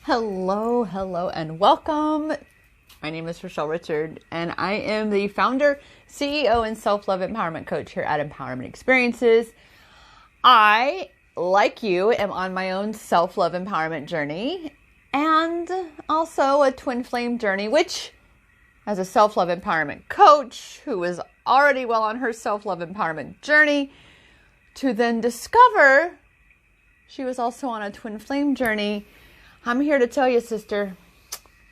Hello, and welcome. My name is Rochelle Richard, and I am the founder, CEO, and self-love empowerment coach here at Empowerment Experiences. I, like you, am on my own self-love empowerment journey, and also a twin flame journey, which, as a self-love empowerment coach who is already well on her self-love empowerment journey, to then discover she was also on a twin flame journey. I'm here to tell you, sister,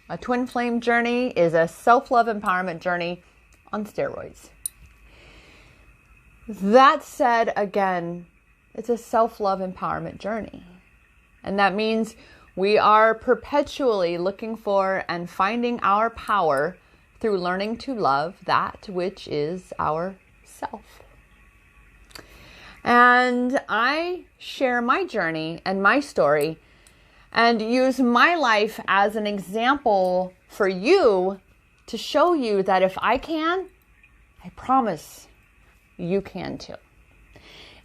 a twin flame journey is a self-love empowerment journey on steroids. That said, again, it's a self-love empowerment journey. And that means we are perpetually looking for and finding our power through learning to love that which is our self. And I share my journey and my story and use my life as an example for you to show you that if I can, I promise you can too.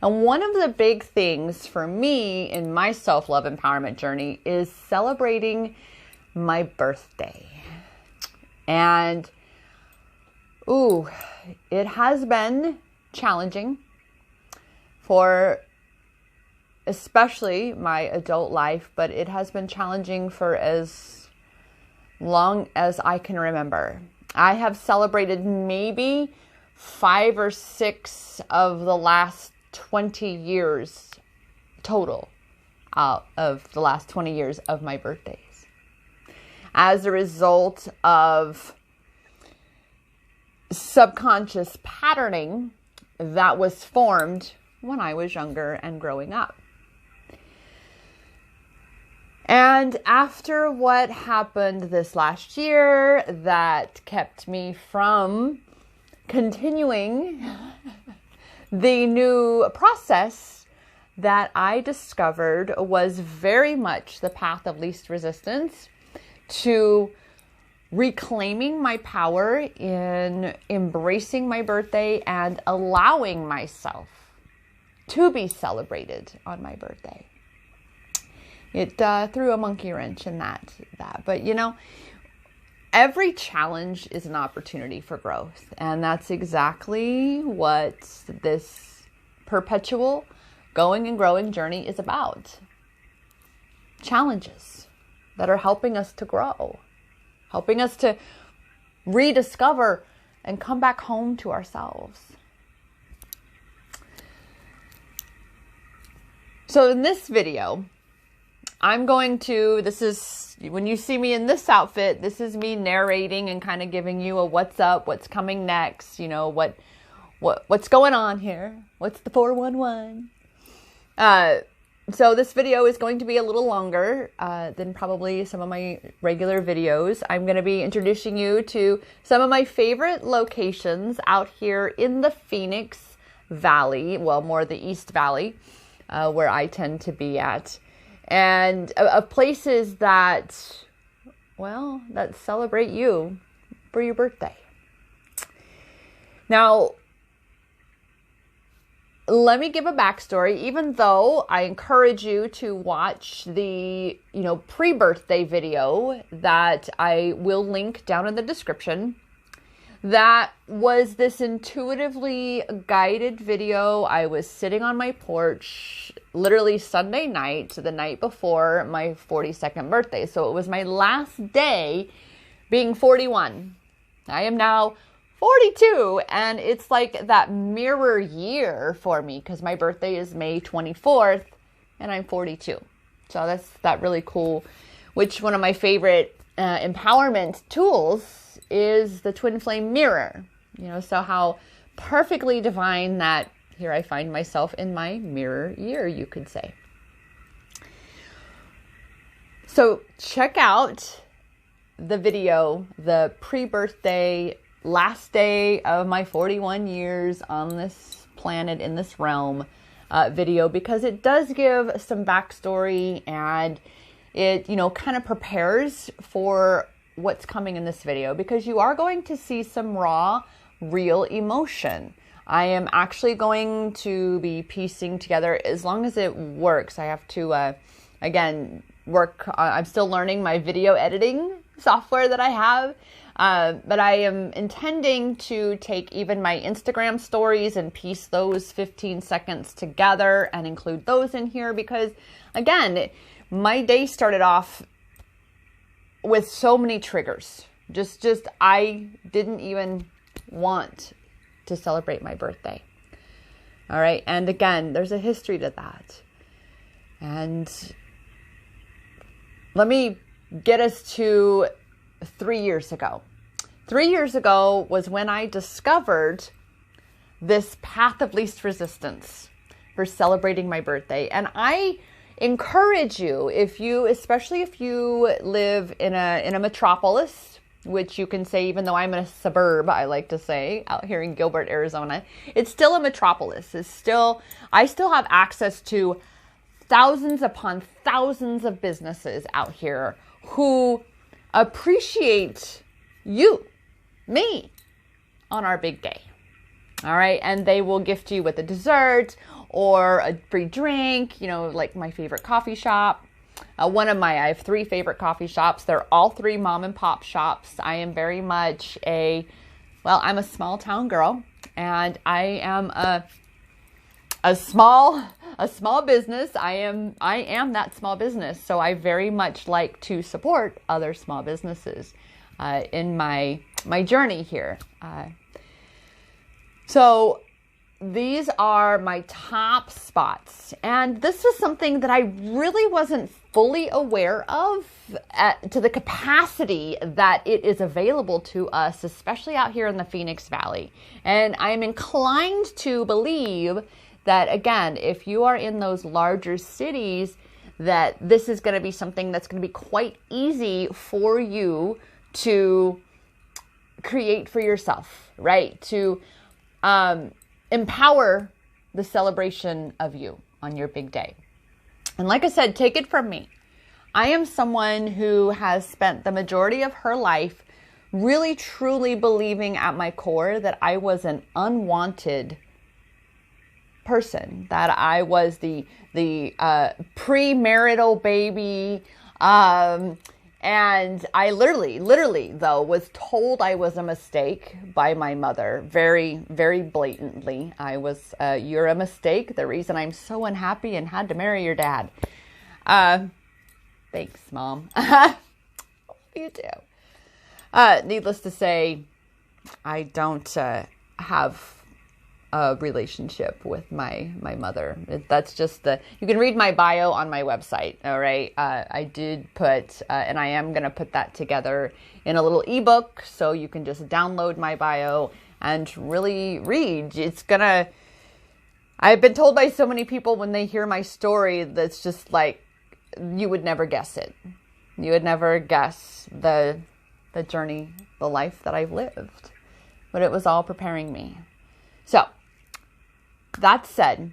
And one of the big things for me in my self-love empowerment journey is celebrating my birthday. And, it has been challenging for especially my adult life, but it has been challenging for as long as I can remember. I have celebrated maybe 5 or 6 of the last 20 years total out of the last 20 years of my birthdays. As a result of subconscious patterning that was formed when I was younger and growing up. And after what happened this last year that kept me from continuing the new process that I discovered was very much the path of least resistance to reclaiming my power in embracing my birthday and allowing myself to be celebrated on my birthday. It threw a monkey wrench in that. But every challenge is an opportunity for growth. And that's exactly what this perpetual going and growing journey is about. Challenges that are helping us to grow, helping us to rediscover and come back home to ourselves. So in this video, this is, when you see me in this outfit, this is me narrating and kind of giving you a what's up, what's coming next, what's going on here, what's the 411. So this video is going to be a little longer than probably some of my regular videos. I'm going to be introducing you to some of my favorite locations out here in the Phoenix Valley, well, more the East Valley, where I tend to be at. And of places that celebrate you for your birthday. Now, let me give a backstory, even though I encourage you to watch the, pre-birthday video that I will link down in the description. That was this intuitively guided video. I was sitting on my porch literally Sunday night, the night before my 42nd birthday. So it was my last day being 41. I am now 42, and it's like that mirror year for me because my birthday is May 24th and I'm 42. So that's that really cool, which one of my favorite empowerment tools is the twin flame mirror. So how perfectly divine that here I find myself in my mirror year, you could say. So check out the video, the pre-birthday, last day of my 41 years on this planet, in this realm video, because it does give some backstory and it, kind of prepares for what's coming in this video, because you are going to see some raw, real emotion. I am actually going to be piecing together, as long as it works. I have to, again, I'm still learning my video editing software that I have. But I am intending to take even my Instagram stories and piece those 15 seconds together and include those in here because, again, my day started off with so many triggers. Just I didn't even want to celebrate my birthday. All right. And again, there's a history to that. And let me get us to 3 years ago. 3 years ago was when I discovered this path of least resistance for celebrating my birthday. And I encourage you, especially if you live in a metropolis, which you can say, even though I'm in a suburb, I like to say, out here in Gilbert, Arizona, it's still a metropolis. I still have access to thousands upon thousands of businesses out here who appreciate you, me, on our big day. All right. And they will gift you with a dessert or a free drink, like my favorite coffee shop. I have 3 favorite coffee shops. They're all 3 mom and pop shops. I am very much I'm a small town girl, and I am a small business. I am that small business. So I very much like to support other small businesses in my journey here. So these are my top spots. And this is something that I really wasn't fully aware of to the capacity that it is available to us, especially out here in the Phoenix Valley. And I'm inclined to believe that, again, if you are in those larger cities, that this is going to be something that's going to be quite easy for you to create for yourself, right? To empower the celebration of you on your big day. And like I said, take it from me. I am someone who has spent the majority of her life really truly believing at my core that I was an unwanted person, that I was the premarital baby, and I literally though was told I was a mistake by my mother, very, very blatantly. I was, you're a mistake. The reason I'm so unhappy and had to marry your dad. Thanks, Mom. You do. Needless to say, I don't have a relationship with my mother. That's just you can read my bio on my website. All right. I did put, and I am going to put that together in a little ebook. So you can just download my bio and really read. I've been told by so many people when they hear my story, that's just like, you would never guess it. You would never guess the journey, the life that I've lived, but it was all preparing me. So, that said,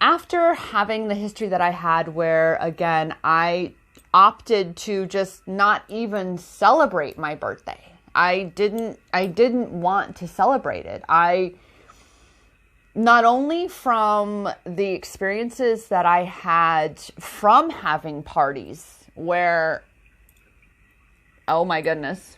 after having the history that I had where, again, I opted to just not even celebrate my birthday. I didn't want to celebrate it. Not only from the experiences that I had from having parties where, oh my goodness,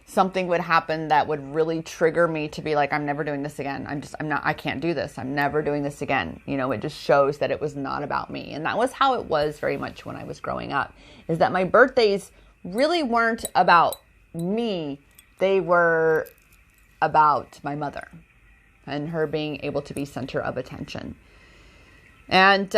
something would happen that would really trigger me to be like, I'm never doing this again. I can't do this. I'm never doing this again. It just shows that it was not about me. And that was how it was very much when I was growing up, is that my birthdays really weren't about me. They were about my mother and her being able to be center of attention. And,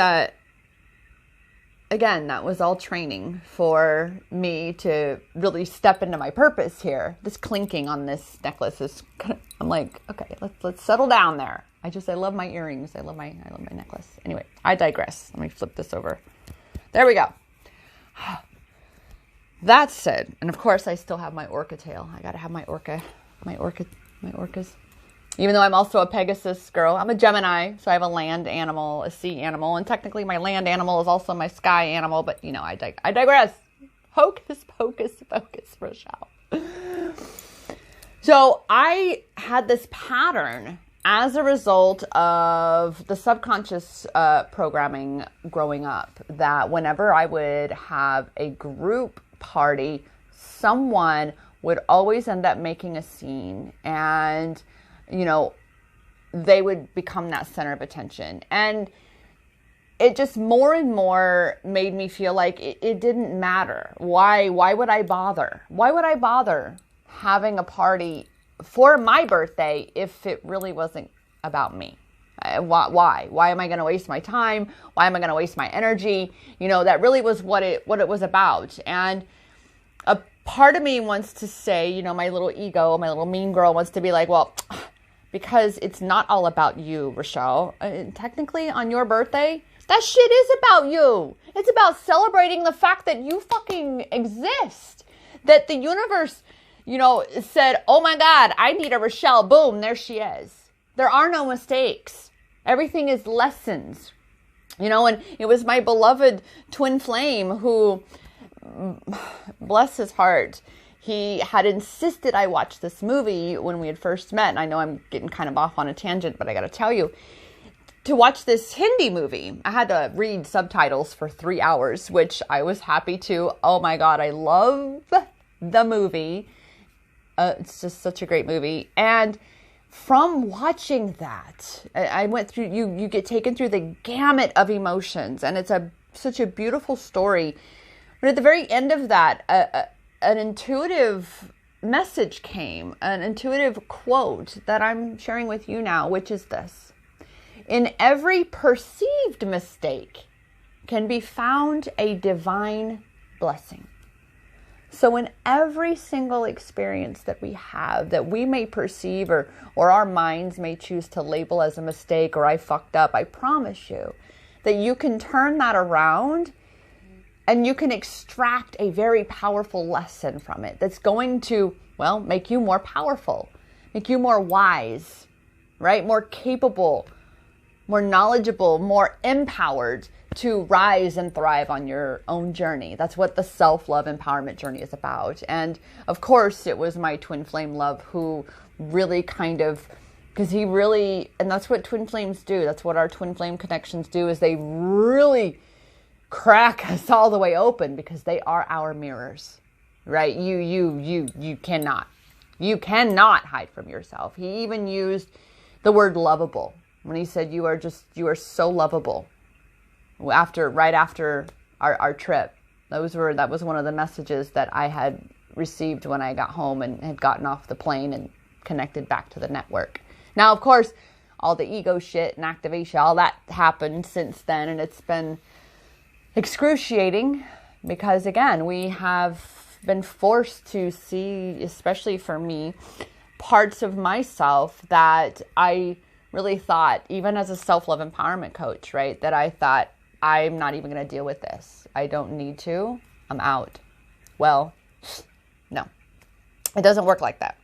again, that was all training for me to really step into my purpose here. This clinking on this necklace is, I'm like, okay, let's settle down there. I love my earrings. I love my necklace. Anyway, I digress. Let me flip this over. There we go. That said, and of course I still have my orca tail. I got to have my orcas. Even though I'm also a Pegasus girl, I'm a Gemini, so I have a land animal, a sea animal, and technically my land animal is also my sky animal, but I digress. Hocus pocus focus, Rochelle. So I had this pattern as a result of the subconscious programming growing up, that whenever I would have a group party, someone would always end up making a scene, and, you know, they would become that center of attention. And it just more and more made me feel like it didn't matter. Why would I bother? Why would I bother having a party for my birthday if it really wasn't about me? Why? Why am I going to waste my time? Why am I going to waste my energy? You know, that really was what it was about. And a part of me wants to say, you know, my little ego, my little mean girl wants to be like, well, because it's not all about you, Rochelle. Technically, on your birthday, that shit is about you. It's about celebrating the fact that you fucking exist. That the universe, you know, said, oh my God, I need a Rochelle. Boom, there she is. There are no mistakes. Everything is lessons. You know, and it was my beloved twin flame who, bless his heart, he had insisted I watch this movie when we had first met. And I know I'm getting kind of off on a tangent, but I got to tell you, to watch this Hindi movie, I had to read subtitles for 3 hours, which I was happy to. Oh my God, I love the movie. It's just such a great movie. And from watching that, I went through, you get taken through the gamut of emotions, and it's such a beautiful story. But at the very end of that, an intuitive message came, an intuitive quote that I'm sharing with you now, which is this: in every perceived mistake can be found a divine blessing. So in every single experience that we have that we may perceive or our minds may choose to label as a mistake or I fucked up, I promise you that you can turn that around and you can extract a very powerful lesson from it that's going to, well, make you more powerful, make you more wise, right? More capable, more knowledgeable, more empowered to rise and thrive on your own journey. That's what the self-love empowerment journey is about. And of course, it was my twin flame love who really kind of, because he really, and that's what twin flames do. That's what our twin flame connections do, is they really crack us all the way open because they are our mirrors, right? You cannot hide from yourself. He even used the word lovable when he said, you are so lovable. Right after our trip, that was one of the messages that I had received when I got home and had gotten off the plane and connected back to the network. Now, of course, all the ego shit and activation, all that happened since then, and it's been excruciating because, again, we have been forced to see, especially for me, parts of myself that I really thought, even as a self-love empowerment coach, right, that I thought, I'm not even going to deal with this. I don't need to. I'm out. Well, no, it doesn't work like that.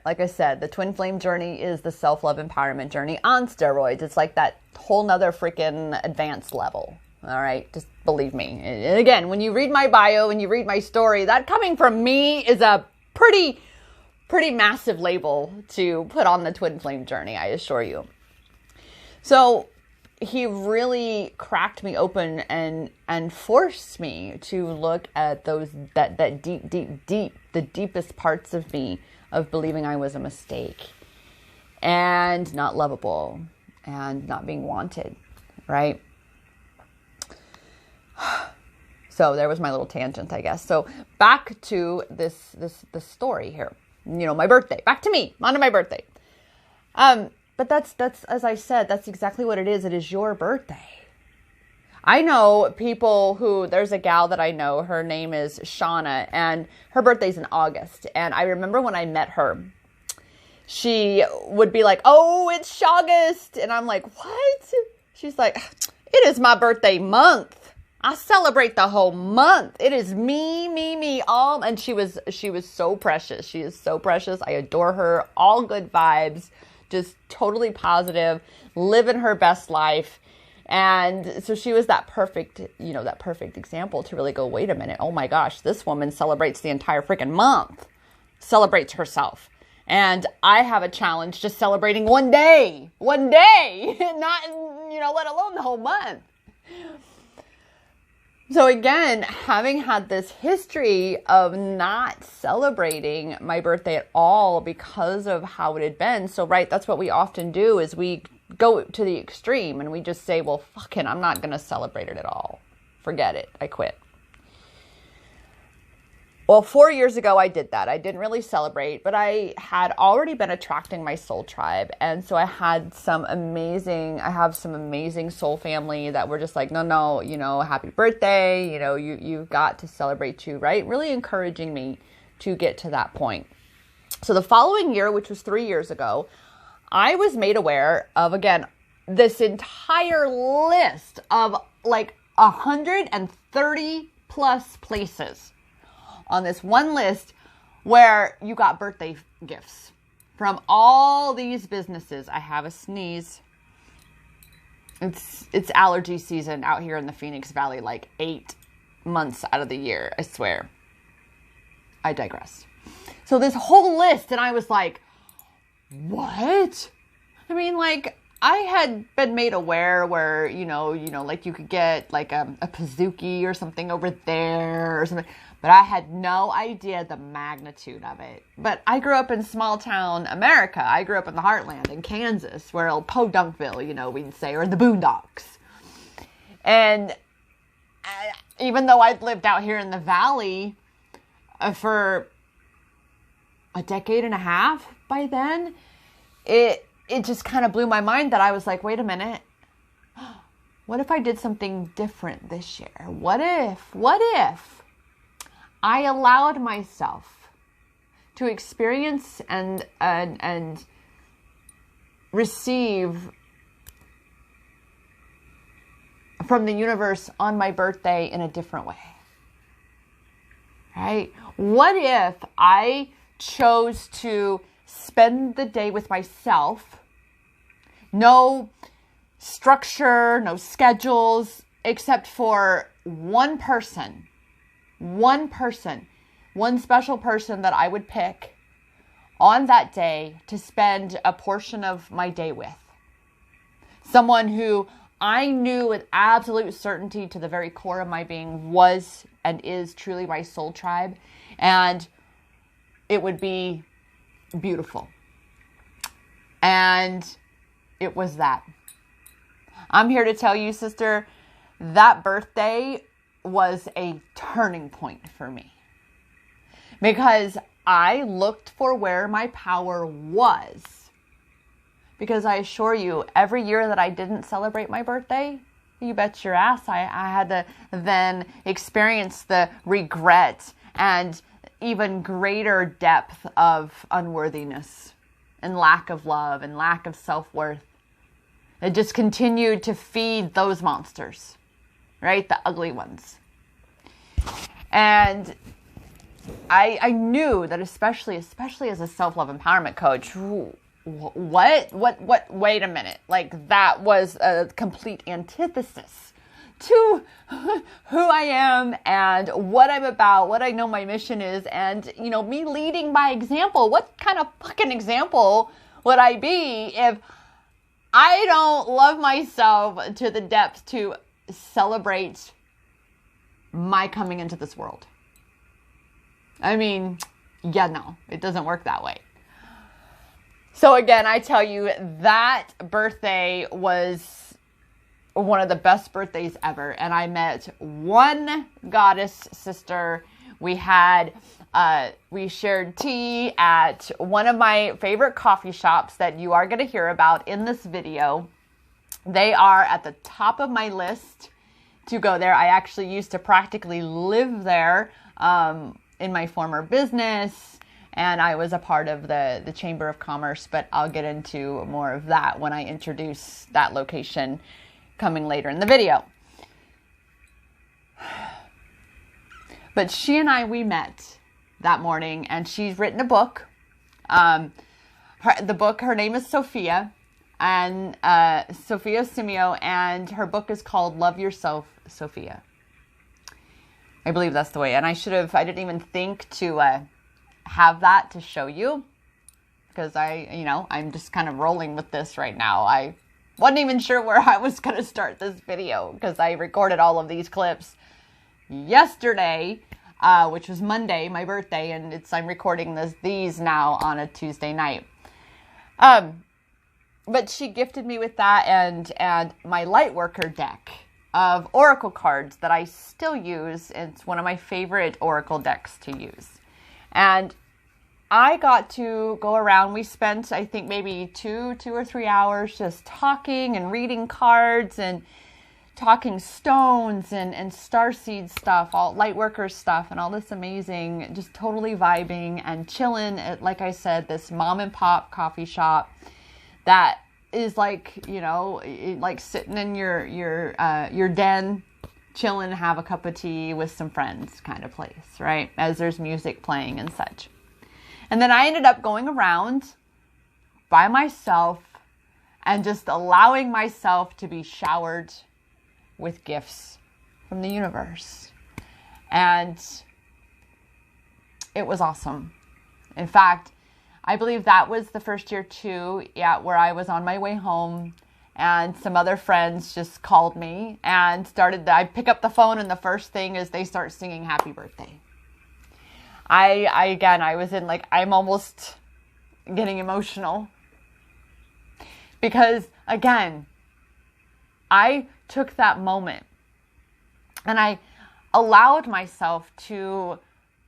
Like I said, the twin flame journey is the self-love empowerment journey on steroids. It's like that whole nother freaking advanced level. All right. Just believe me. And again, when you read my bio and you read my story, that coming from me is a pretty massive label to put on the twin flame journey, I assure you. So he really cracked me open and forced me to look at that deep, the deepest parts of me, of believing I was a mistake and not lovable and not being wanted, right? So there was my little tangent, I guess. So back to this story here. You know, my birthday. Back to me. On to my birthday. But that's as I said, that's exactly what it is. It is your birthday. I know people who, there's a gal that I know, her name is Shauna, and her birthday's in August. And I remember when I met her, she would be like, oh, it's August. And I'm like, what? She's like, it is my birthday month. I celebrate the whole month. It is me, all. And she was so precious. She is so precious. I adore her. All good vibes. Just totally positive, living her best life. And so she was that perfect example to really go, wait a minute. Oh my gosh, this woman celebrates the entire freaking month, celebrates herself. And I have a challenge just celebrating one day, not, let alone the whole month. So again, having had this history of not celebrating my birthday at all because of how it had been. So, right, that's what we often do is we go to the extreme and we just say, well, fuck it, I'm not going to celebrate it at all. Forget it. I quit. Well, 4 years ago, I did that. I didn't really celebrate, but I had already been attracting my soul tribe. And so I have some amazing soul family that were just like, no, happy birthday. You've got to celebrate too, right? Really encouraging me to get to that point. So the following year, which was 3 years ago, I was made aware of, again, this entire list of like 130 plus places on this one list where you got birthday gifts from all these businesses. I have a sneeze. It's allergy season out here in the Phoenix Valley, like 8 months out of the year, I swear. I digress. So this whole list, and I was like, what? I mean, like, I had been made aware where, like you could get like a Pizookie or something over there or something. But I had no idea the magnitude of it. But I grew up in small town America. I grew up in the heartland in Kansas, where Podunkville, we'd say, or the Boondocks. And even though I'd lived out here in the valley for a decade and a half by then, it just kind of blew my mind that I was like, wait a minute. What if I did something different this year? What if I allowed myself to experience and receive from the universe on my birthday in a different way? Right? What if I chose to spend the day with myself? No structure, no schedules, except for one special person that I would pick on that day to spend a portion of my day with. Someone who I knew with absolute certainty to the very core of my being was and is truly my soul tribe. And it would be beautiful. And it was that. I'm here to tell you, sister, that birthday was a turning point for me. Because I looked for where my power was. Because I assure you, every year that I didn't celebrate my birthday, you bet your ass I had to then experience the regret and even greater depth of unworthiness and lack of love and lack of self-worth. It just continued to feed those monsters, right? The ugly ones. And I knew that especially as a self-love empowerment coach, wait a minute. Like, that was a complete antithesis to who I am and what I'm about, what I know my mission is, and, me leading by example. What kind of fucking example would I be if I don't love myself to the depth to celebrate my coming into this world? I mean, no, it doesn't work that way. So again, I tell you, that birthday was one of the best birthdays ever. And I met one goddess sister. We shared tea at one of my favorite coffee shops that you are going to hear about in this video. They are at the top of my list to go there. I actually used to practically live there in my former business, and I was a part of the Chamber of Commerce, but I'll get into more of that when I introduce that location coming later in the video. But she and we met that morning, and she's written a book. Her name is Sophia, and Sophia Simeo, and her book is called Love Yourself, Sophia. I believe that's the way. And I didn't even think to have that to show you. because I'm just kind of rolling with this right now. I wasn't even sure where I was going to start this video because I recorded all of these clips yesterday, which was Monday, my birthday, and I'm recording these now on a Tuesday night. But she gifted me with that and my Lightworker deck of oracle cards that I still use. It's one of my favorite oracle decks to use. And I got to go around. We spent, I think, maybe two or 3 hours just talking and reading cards and talking stones and starseed stuff, all Lightworker stuff and all this amazing, just totally vibing and chilling at, like I said, this mom and pop coffee shop that is like, like sitting in your den, chilling, have a cup of tea with some friends kind of place, right? As there's music playing and such. And then I ended up going around by myself and just allowing myself to be showered with gifts from the universe. And it was awesome. In fact, I believe that was the first year too, where I was on my way home and some other friends just called me and I pick up the phone and the first thing is they start singing happy birthday. I was in I'm almost getting emotional because again, I took that moment and I allowed myself to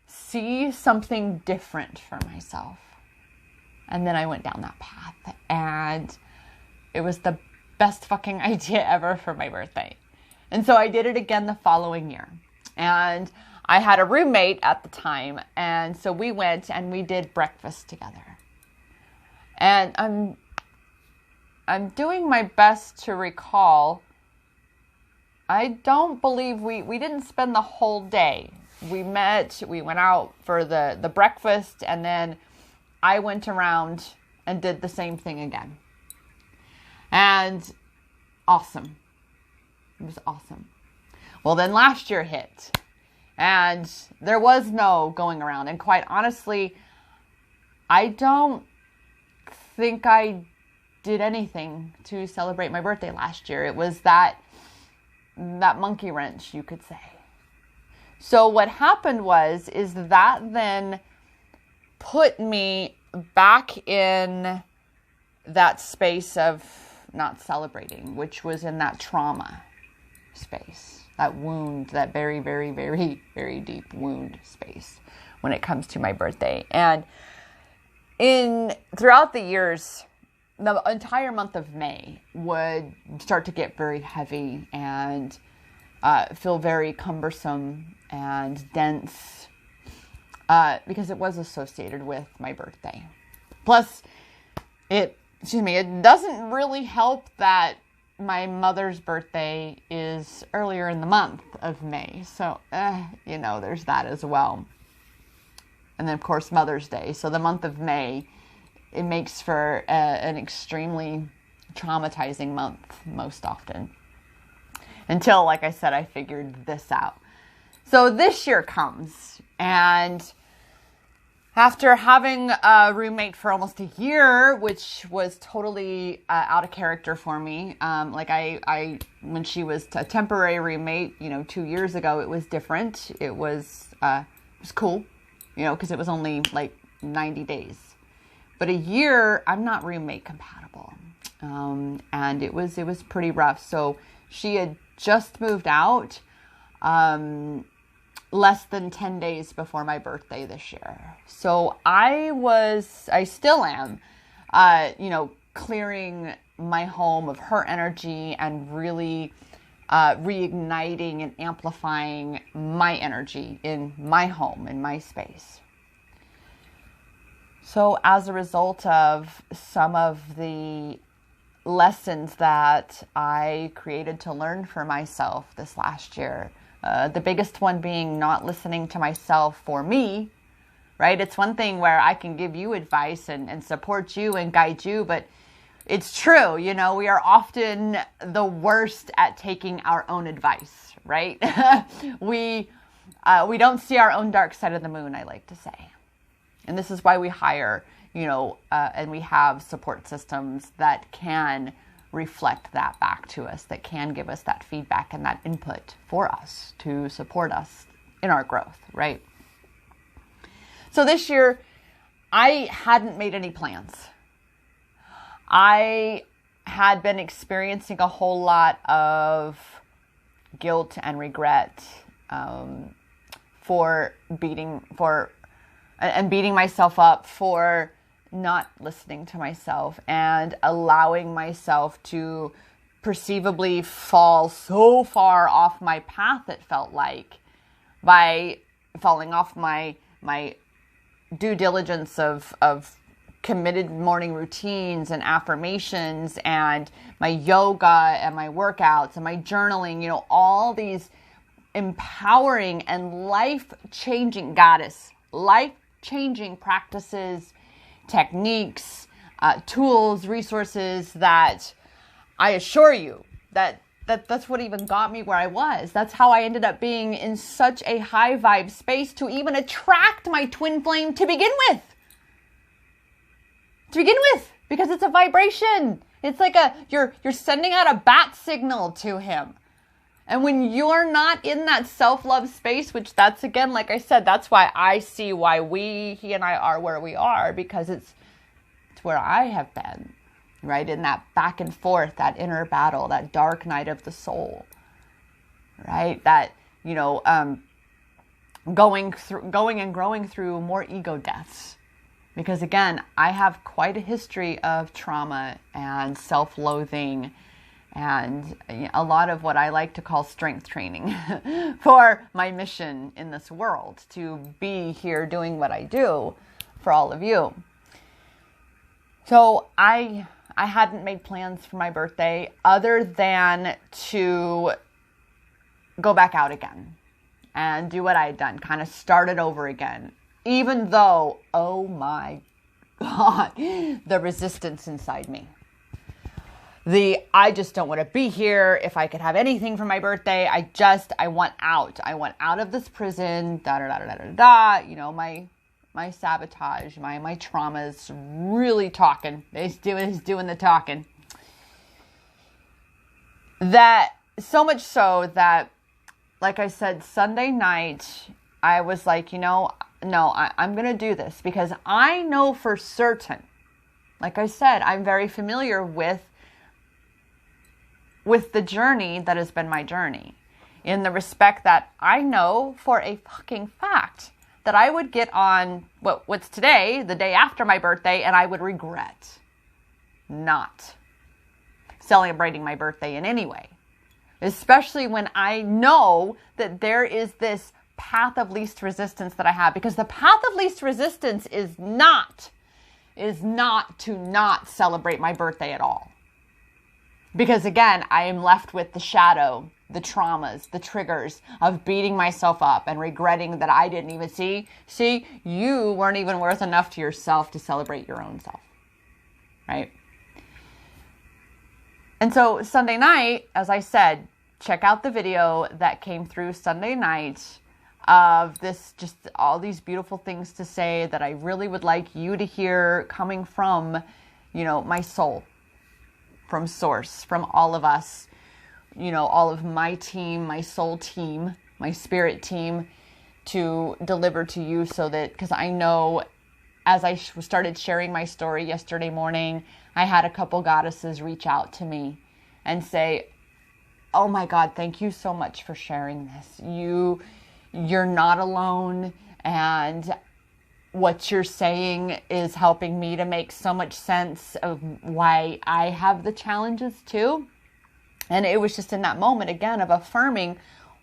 see something different for myself. And then I went down that path and it was the best fucking idea ever for my birthday. And so I did it again the following year. And I had a roommate at the time. And so we went and we did breakfast together. And I'm doing my best to recall. I don't believe we didn't spend the whole day. We met, we went out for the breakfast, and then I went around and did the same thing again. And awesome. It was awesome. Well, then last year hit. And there was no going around. And quite honestly, I don't think I did anything to celebrate my birthday last year. It was that monkey wrench, you could say. So what happened is that then put me back in that space of not celebrating, which was in that trauma space, that wound, that very, very, very, very deep wound space when it comes to my birthday. And throughout the years, the entire month of May would start to get very heavy and feel very cumbersome and dense because it was associated with my birthday. Plus, it doesn't really help that my mother's birthday is earlier in the month of May. So, there's that as well. And then, of course, Mother's Day. So the month of May, it makes for an extremely traumatizing month most often. Until, like I said, I figured this out. So this year comes, and after having a roommate for almost a year, which was totally out of character for me, when she was a temporary roommate, 2 years ago, it was different. It was cool, because it was only like 90 days. But a year, I'm not roommate compatible, and it was pretty rough. So she had just moved out less than 10 days before my birthday this year. So I still am, clearing my home of her energy and really reigniting and amplifying my energy in my home, in my space. So as a result of some of the lessons that I created to learn for myself this last year, the biggest one being not listening to myself for me, right? It's one thing where I can give you advice and support you and guide you, but it's true, we are often the worst at taking our own advice, right? We don't see our own dark side of the moon, I like to say. And this is why we hire, and we have support systems that can reflect that back to us, that can give us that feedback and that input for us to support us in our growth, right? So this year, I hadn't made any plans. I had been experiencing a whole lot of guilt and regret for beating myself up for not listening to myself and allowing myself to perceivably fall so far off my path, it felt like, by falling off my due diligence of committed morning routines and affirmations and my yoga and my workouts and my journaling, all these empowering and life-changing practices, techniques, tools, resources that I assure you that's what even got me where I was. That's how I ended up being in such a high vibe space to even attract my twin flame to begin with. Because it's a vibration. It's like you're sending out a bat signal to him. And when you're not in that self-love space, which that's, again, like I said, that's why I see why he and I are where we are, because it's where I have been, right? In that back and forth, that inner battle, that dark night of the soul, right? That, going and growing through more ego deaths. Because again, I have quite a history of trauma and self-loathing and a lot of what I like to call strength training for my mission in this world, to be here doing what I do for all of you. So I hadn't made plans for my birthday other than to go back out again and do what I had done, kind of start it over again. Even though, oh my God, the resistance inside me. I just don't want to be here. If I could have anything for my birthday, I want out. I want out of this prison, my sabotage, my trauma's really talking. He's doing the talking. That, so much so that, like I said, Sunday night, I was like, no, I'm going to do this because I know for certain, like I said, I'm very familiar with the journey that has been my journey, in the respect that I know for a fucking fact that I would get on what's today, the day after my birthday, and I would regret not celebrating my birthday in any way, especially when I know that there is this path of least resistance that I have, because the path of least resistance is not to not celebrate my birthday at all. Because again, I am left with the shadow, the traumas, the triggers of beating myself up and regretting that I didn't even see, you weren't even worth enough to yourself to celebrate your own self, right? And so Sunday night, as I said, check out the video that came through Sunday night of this, just all these beautiful things to say that I really would like you to hear coming from, my soul, from source, from all of us, all of my team, my soul team, my spirit team, to deliver to you, so that, because I know as I started sharing my story yesterday morning, I had a couple goddesses reach out to me and say, oh my God, thank you so much for sharing this. You're not alone, and what you're saying is helping me to make so much sense of why I have the challenges too. And it was just in that moment, again, of affirming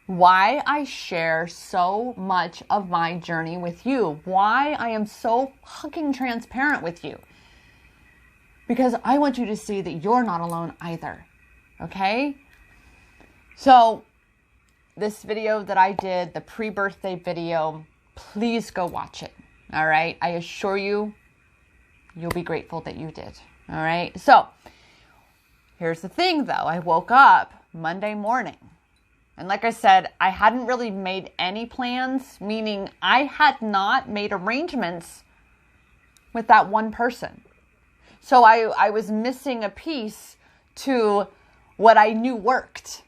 why I share so much of my journey with you, why I am so fucking transparent with you. Because I want you to see that you're not alone either. Okay? So this video that I did, the pre-birthday video, please go watch it. All right. I assure you, you'll be grateful that you did. All right. So here's the thing though. I woke up Monday morning, and like I said, I hadn't really made any plans, meaning I had not made arrangements with that one person. So I was missing a piece to what I knew worked,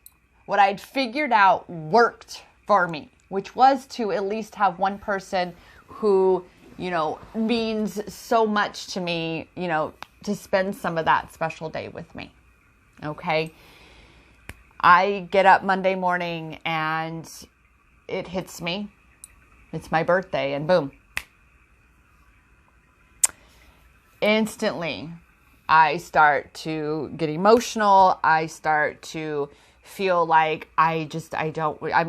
what I'd figured out worked for me, which was to at least have one person who, means so much to me, to spend some of that special day with me. Okay. I get up Monday morning and it hits me. It's my birthday and boom. Instantly, I start to get emotional. I start to feel like I'm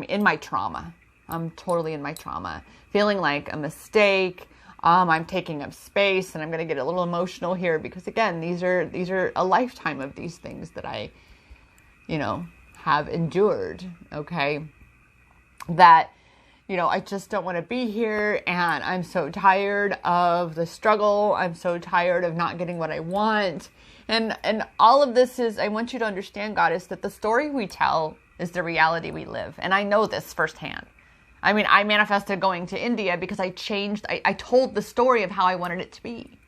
in my trauma. I'm totally in my trauma. Feeling like a mistake. I'm taking up space, and I'm going to get a little emotional here because, again, these are a lifetime of these things that I, have endured. Okay. That, I just don't want to be here, and I'm so tired of the struggle. I'm so tired of not getting what I want. And all of this is, I want you to understand, Goddess, that the story we tell is the reality we live. And I know this firsthand. I mean, I manifested going to India because I told the story of how I wanted it to be.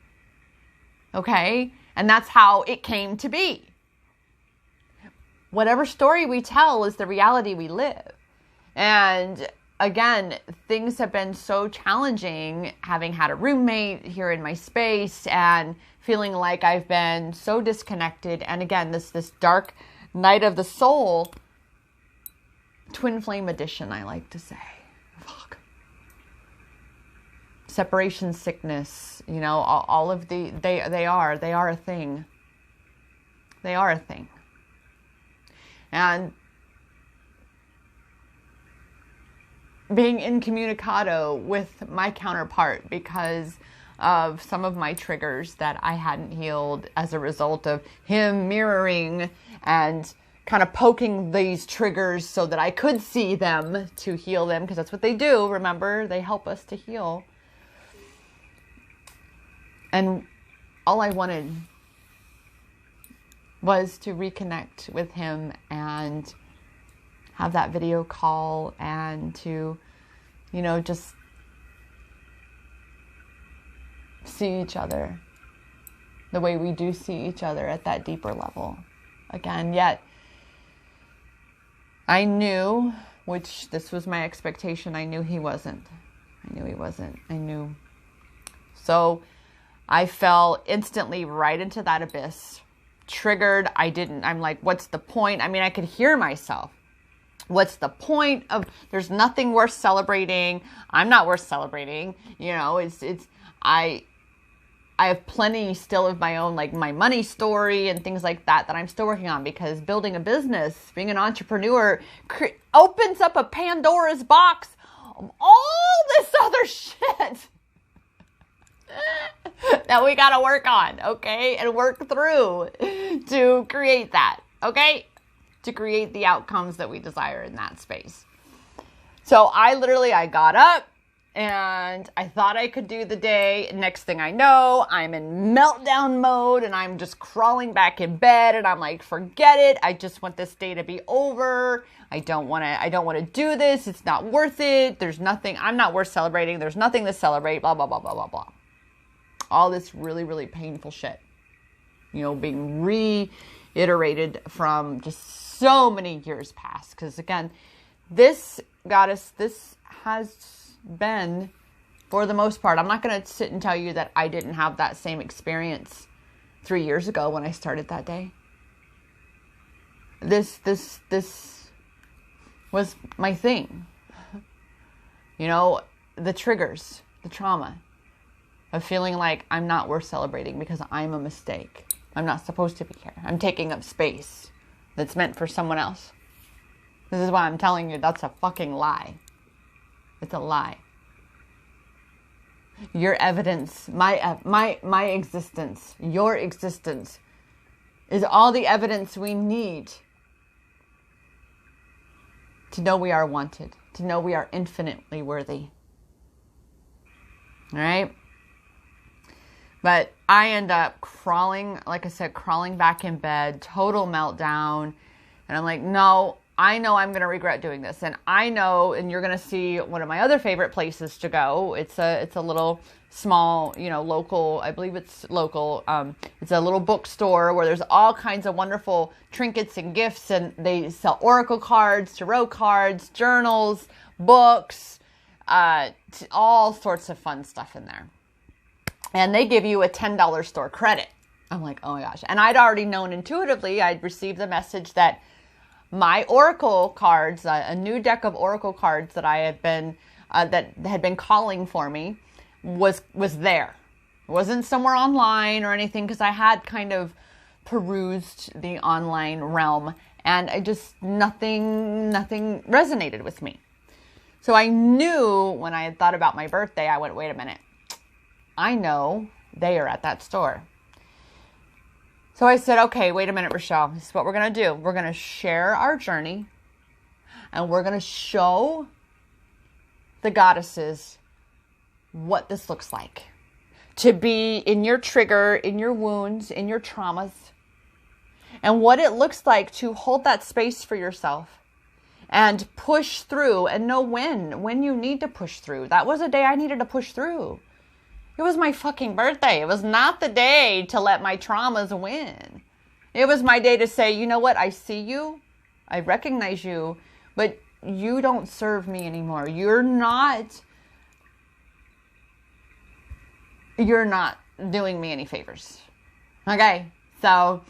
Okay? And that's how it came to be. Whatever story we tell is the reality we live. And again, things have been so challenging, having had a roommate here in my space and feeling like I've been so disconnected. And again, this dark night of the soul, twin flame edition, I like to say. Fuck. Separation sickness, all of they are a thing. They are a thing. And being incommunicado with my counterpart because of some of my triggers that I hadn't healed as a result of him mirroring and kind of poking these triggers so that I could see them to heal them, because that's what they do. Remember, they help us to heal. And all I wanted was to reconnect with him and have that video call and to, just see each other the way we do see each other at that deeper level. Again, yet I knew, which this was my expectation, I knew he wasn't. I knew. So I fell instantly right into that abyss. Triggered. I'm like, what's the point? I mean, I could hear myself. What's the point of, there's nothing worth celebrating. I'm not worth celebrating. I have plenty still of my own, like my money story and things like that I'm still working on, because building a business, being an entrepreneur opens up a Pandora's box of all this other shit that we got to work on. Okay. And work through to create that. Okay. To create the outcomes that we desire in that space. So I got up and I thought I could do the day. Next thing I know, I'm in meltdown mode and I'm just crawling back in bed and I'm like, forget it. I just want this day to be over. I don't want to do this. It's not worth it. There's nothing. I'm not worth celebrating. There's nothing to celebrate. Blah, blah, blah, blah, blah, blah. All this really, really painful shit, being reiterated from just so many years past. Because again, this Goddess, this has been, for the most part, I'm not going to sit and tell you that I didn't have that same experience 3 years ago when I started that day. This was my thing. The triggers, the trauma of feeling like I'm not worth celebrating because I'm a mistake. I'm not supposed to be here. I'm taking up space that's meant for someone else. This is why I'm telling you that's a fucking lie. It's a lie. Your evidence, my existence, your existence is all the evidence we need to know we are wanted, to know we are infinitely worthy. All right? But I end up crawling, like I said, crawling back in bed, total meltdown. And I'm like, no, I know I'm going to regret doing this. And I know, and you're going to see one of my other favorite places to go. It's a little small, local, I believe it's local. It's a little bookstore where there's all kinds of wonderful trinkets and gifts, and they sell oracle cards, tarot cards, journals, books, all sorts of fun stuff in there. And they give you a $10 store credit. I'm like, oh my gosh. And I'd already known intuitively, I'd received the message that my oracle cards, a new deck of oracle cards that I had been, that had been calling for me, was there. It wasn't somewhere online or anything, because I had kind of perused the online realm, and I just, nothing resonated with me. So I knew when I had thought about my birthday, I went, wait a minute. I know they are at that store. So I said, okay, wait a minute, Rochelle. This is what we're going to do. We're going to share our journey, and we're going to show the goddesses what this looks like. To be in your trigger, in your wounds, in your traumas, and what it looks like to hold that space for yourself and push through, and know when you need to push through. That was a day I needed to push through. It was my fucking birthday. It was not the day to let my traumas win. It was my day to say, you know what? I see you. I recognize you, but you don't serve me anymore. You're not doing me any favors. Okay? So,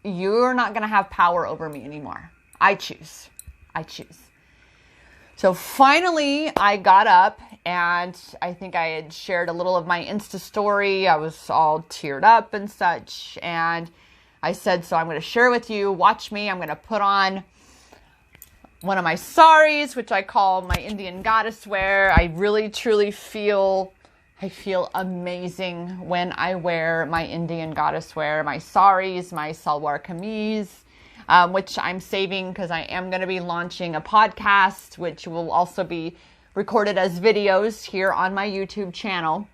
you're not going to have power over me anymore. I choose. So finally, I got up, and I think I had shared a little of my Insta story. I was all teared up and such. And I said, so I'm going to share with you. Watch me. I'm going to put on one of my saris, which I call my Indian goddess wear. I really, truly feel amazing when I wear my Indian goddess wear, my saris, my salwar kameez. Which I'm saving because I am going to be launching a podcast, which will also be recorded as videos here on my YouTube channel.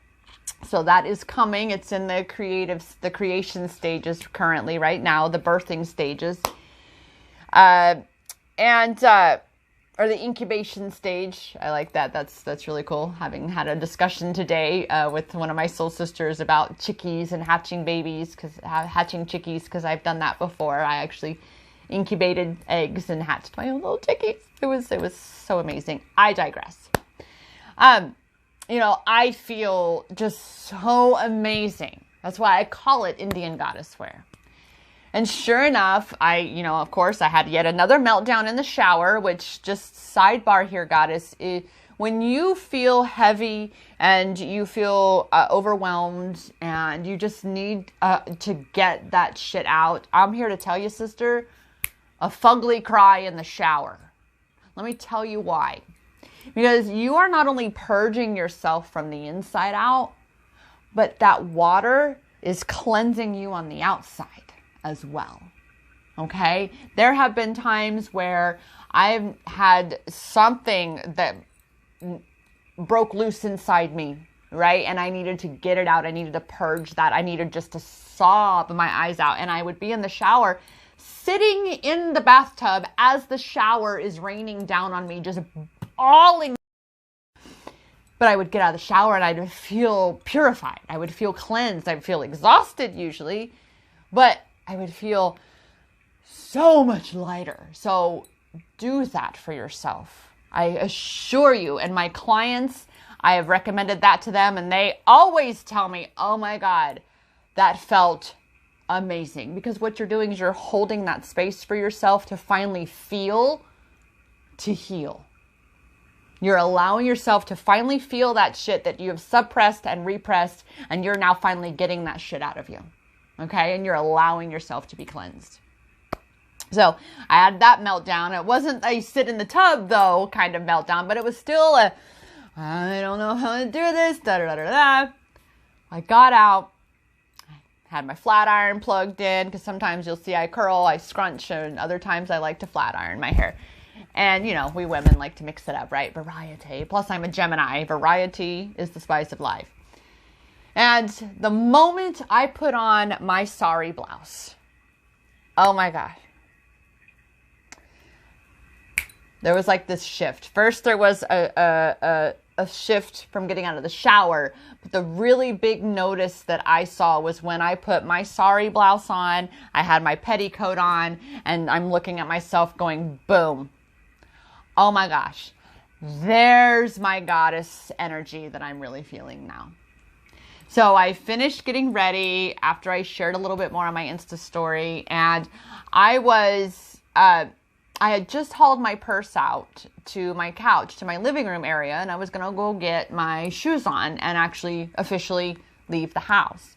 So that is coming. It's in the creation stages currently right now, the birthing stages. Or the incubation stage. I like that. That's really cool. Having had a discussion today with one of my soul sisters about chickies and hatching babies, hatching chickies, because I've done that before. I actually incubated eggs and hatched my own little chickies. It was so amazing. I digress. I feel just so amazing. That's why I call it Indian goddess wear. And sure enough, of course, I had yet another meltdown in the shower, which, just sidebar here, goddess, when you feel heavy and you feel overwhelmed and you just need to get that shit out, I'm here to tell you, sister, a fugly cry in the shower. Let me tell you why. Because you are not only purging yourself from the inside out, but that water is cleansing you on the outside as well. Okay? There have been times where I've had something that broke loose inside me, right? And I needed to get it out. I needed to purge that. I needed just to sob my eyes out. And I would be in the shower, sitting in the bathtub as the shower is raining down on me, just bawling. But I would get out of the shower and I'd feel purified. I would feel cleansed. I'd feel exhausted usually, but I would feel so much lighter. So do that for yourself. I assure you. And my clients, I have recommended that to them, and they always tell me, oh my God, that felt amazing. Because what you're doing is you're holding that space for yourself to finally feel, to heal. You're allowing yourself to finally feel that shit that you have suppressed and repressed, and you're now finally getting that shit out of you. Okay? And you're allowing yourself to be cleansed. So I had that meltdown. It wasn't a sit in the tub, though, kind of meltdown, but it was still a, I don't know how to do this, da-da-da-da-da. I got out, I had my flat iron plugged in, because sometimes you'll see I curl, I scrunch, and other times I like to flat iron my hair. And, you know, we women like to mix it up, right? Variety. Plus, I'm a Gemini. Variety is the spice of life. And the moment I put on my sari blouse, oh my God. there was like this shift. First, there was a shift from getting out of the shower. But the really big notice that I saw was when I put my sari blouse on, I had my petticoat on, and I'm looking at myself going, boom. Oh my gosh. There's my goddess energy that I'm really feeling now. So I finished getting ready after I shared a little bit more on my Insta story, and I had just hauled my purse out to my couch, to my living room area, and I was going to go get my shoes on and actually officially leave the house.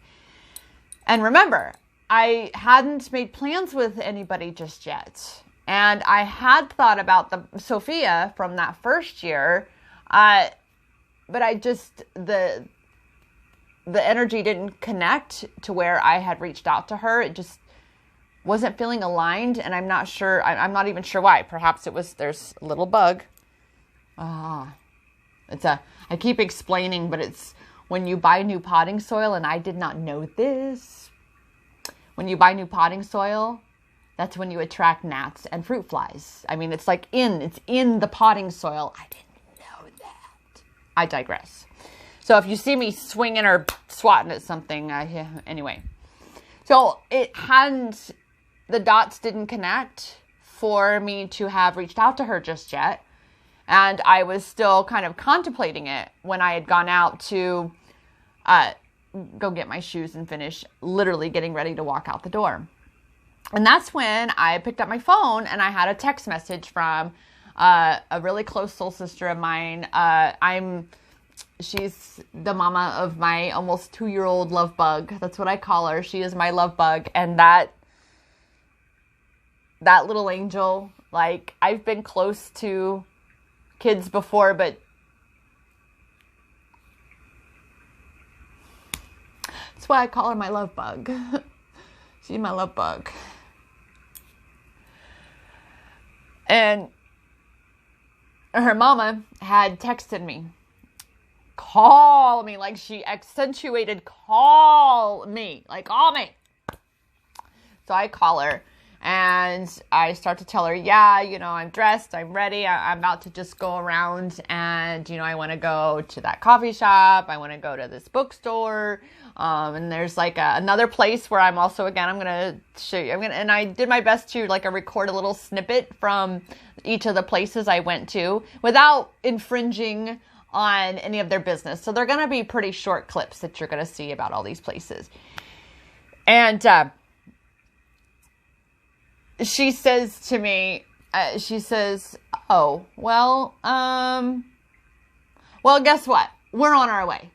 And remember, I hadn't made plans with anybody just yet. And I had thought about Sophia from that first year, but the energy didn't connect to where I had reached out to her. It just wasn't feeling aligned, and I'm not sure. I'm not even sure why. Perhaps there's a little bug. I keep explaining, but it's when you buy new potting soil, and I did not know this. When you buy new potting soil, that's when you attract gnats and fruit flies. I mean, it's in the potting soil. I didn't know that. I digress. So if you see me swinging or swatting at something, anyway. So the dots didn't connect for me to have reached out to her just yet. And I was still kind of contemplating it when I had gone out to go get my shoes and finish literally getting ready to walk out the door. And that's when I picked up my phone and I had a text message from a really close soul sister of mine. She's the mama of my almost 2-year-old love bug. That's what I call her. She is my love bug. And that little angel, like, I've been close to kids before, but that's why I call her my love bug. She's my love bug. And her mama had texted me, call me, like she accentuated call me, like call me. So I call her. And I start to tell her, yeah, I'm dressed, I'm ready, I'm about to just go around and, I want to go to that coffee shop, I want to go to this bookstore, and there's like another place where I'm also, again, I'm going to show you, and I did my best to record a little snippet from each of the places I went to without infringing on any of their business. So they're going to be pretty short clips that you're going to see about all these places. And, she says to me, oh, well, guess what? We're on our way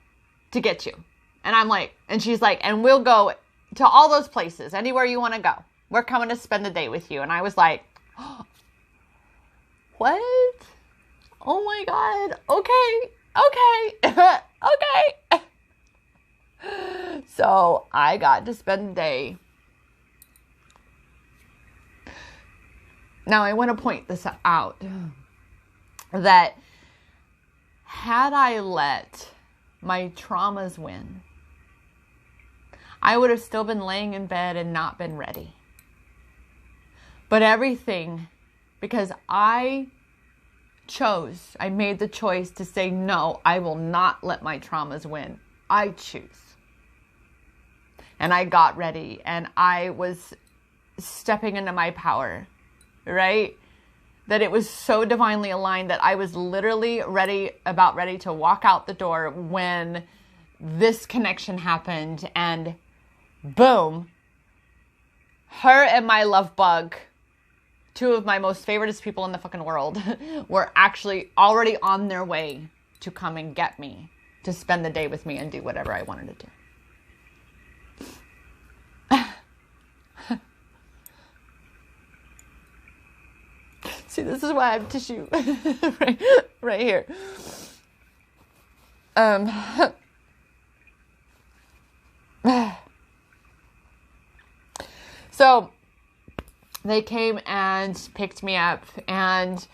to get you. And I'm like, and she's like, and we'll go to all those places, anywhere you want to go. We're coming to spend the day with you. And I was like, oh, what? Oh my God. Okay. Okay. So I got to spend the day. Now, I want to point this out, that had I let my traumas win, I would have still been laying in bed and not been ready. But everything, because I made the choice to say, no, I will not let my traumas win. I choose. And I got ready, and I was stepping into my power. Right? That it was so divinely aligned that I was literally ready to walk out the door when this connection happened, and boom, her and my love bug, two of my most favoriteest people in the fucking world, were actually already on their way to come and get me, to spend the day with me and do whatever I wanted to do. See, this is why I have tissue right here. So they came and picked me up, and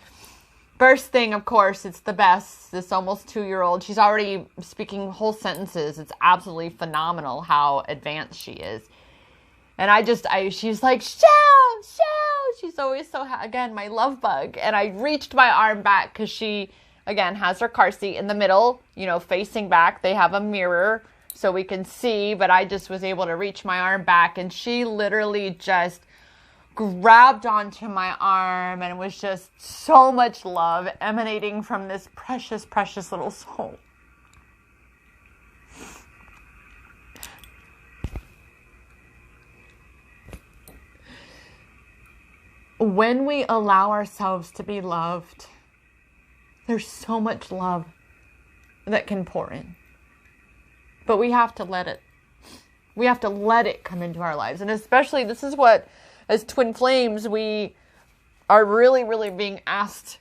first thing, of course, it's the best. This almost 2-year-old, she's already speaking whole sentences. It's absolutely phenomenal how advanced she is. And she's like, show. She's always so, again, my love bug. And I reached my arm back because she, again, has her car seat in the middle, facing back. They have a mirror so we can see, but I just was able to reach my arm back, and she literally just grabbed onto my arm, and it was just so much love emanating from this precious, precious little soul. When we allow ourselves to be loved, there's so much love that can pour in. But we have to let it. We have to let it come into our lives. And especially, this is what, as twin flames, we are really, really being asked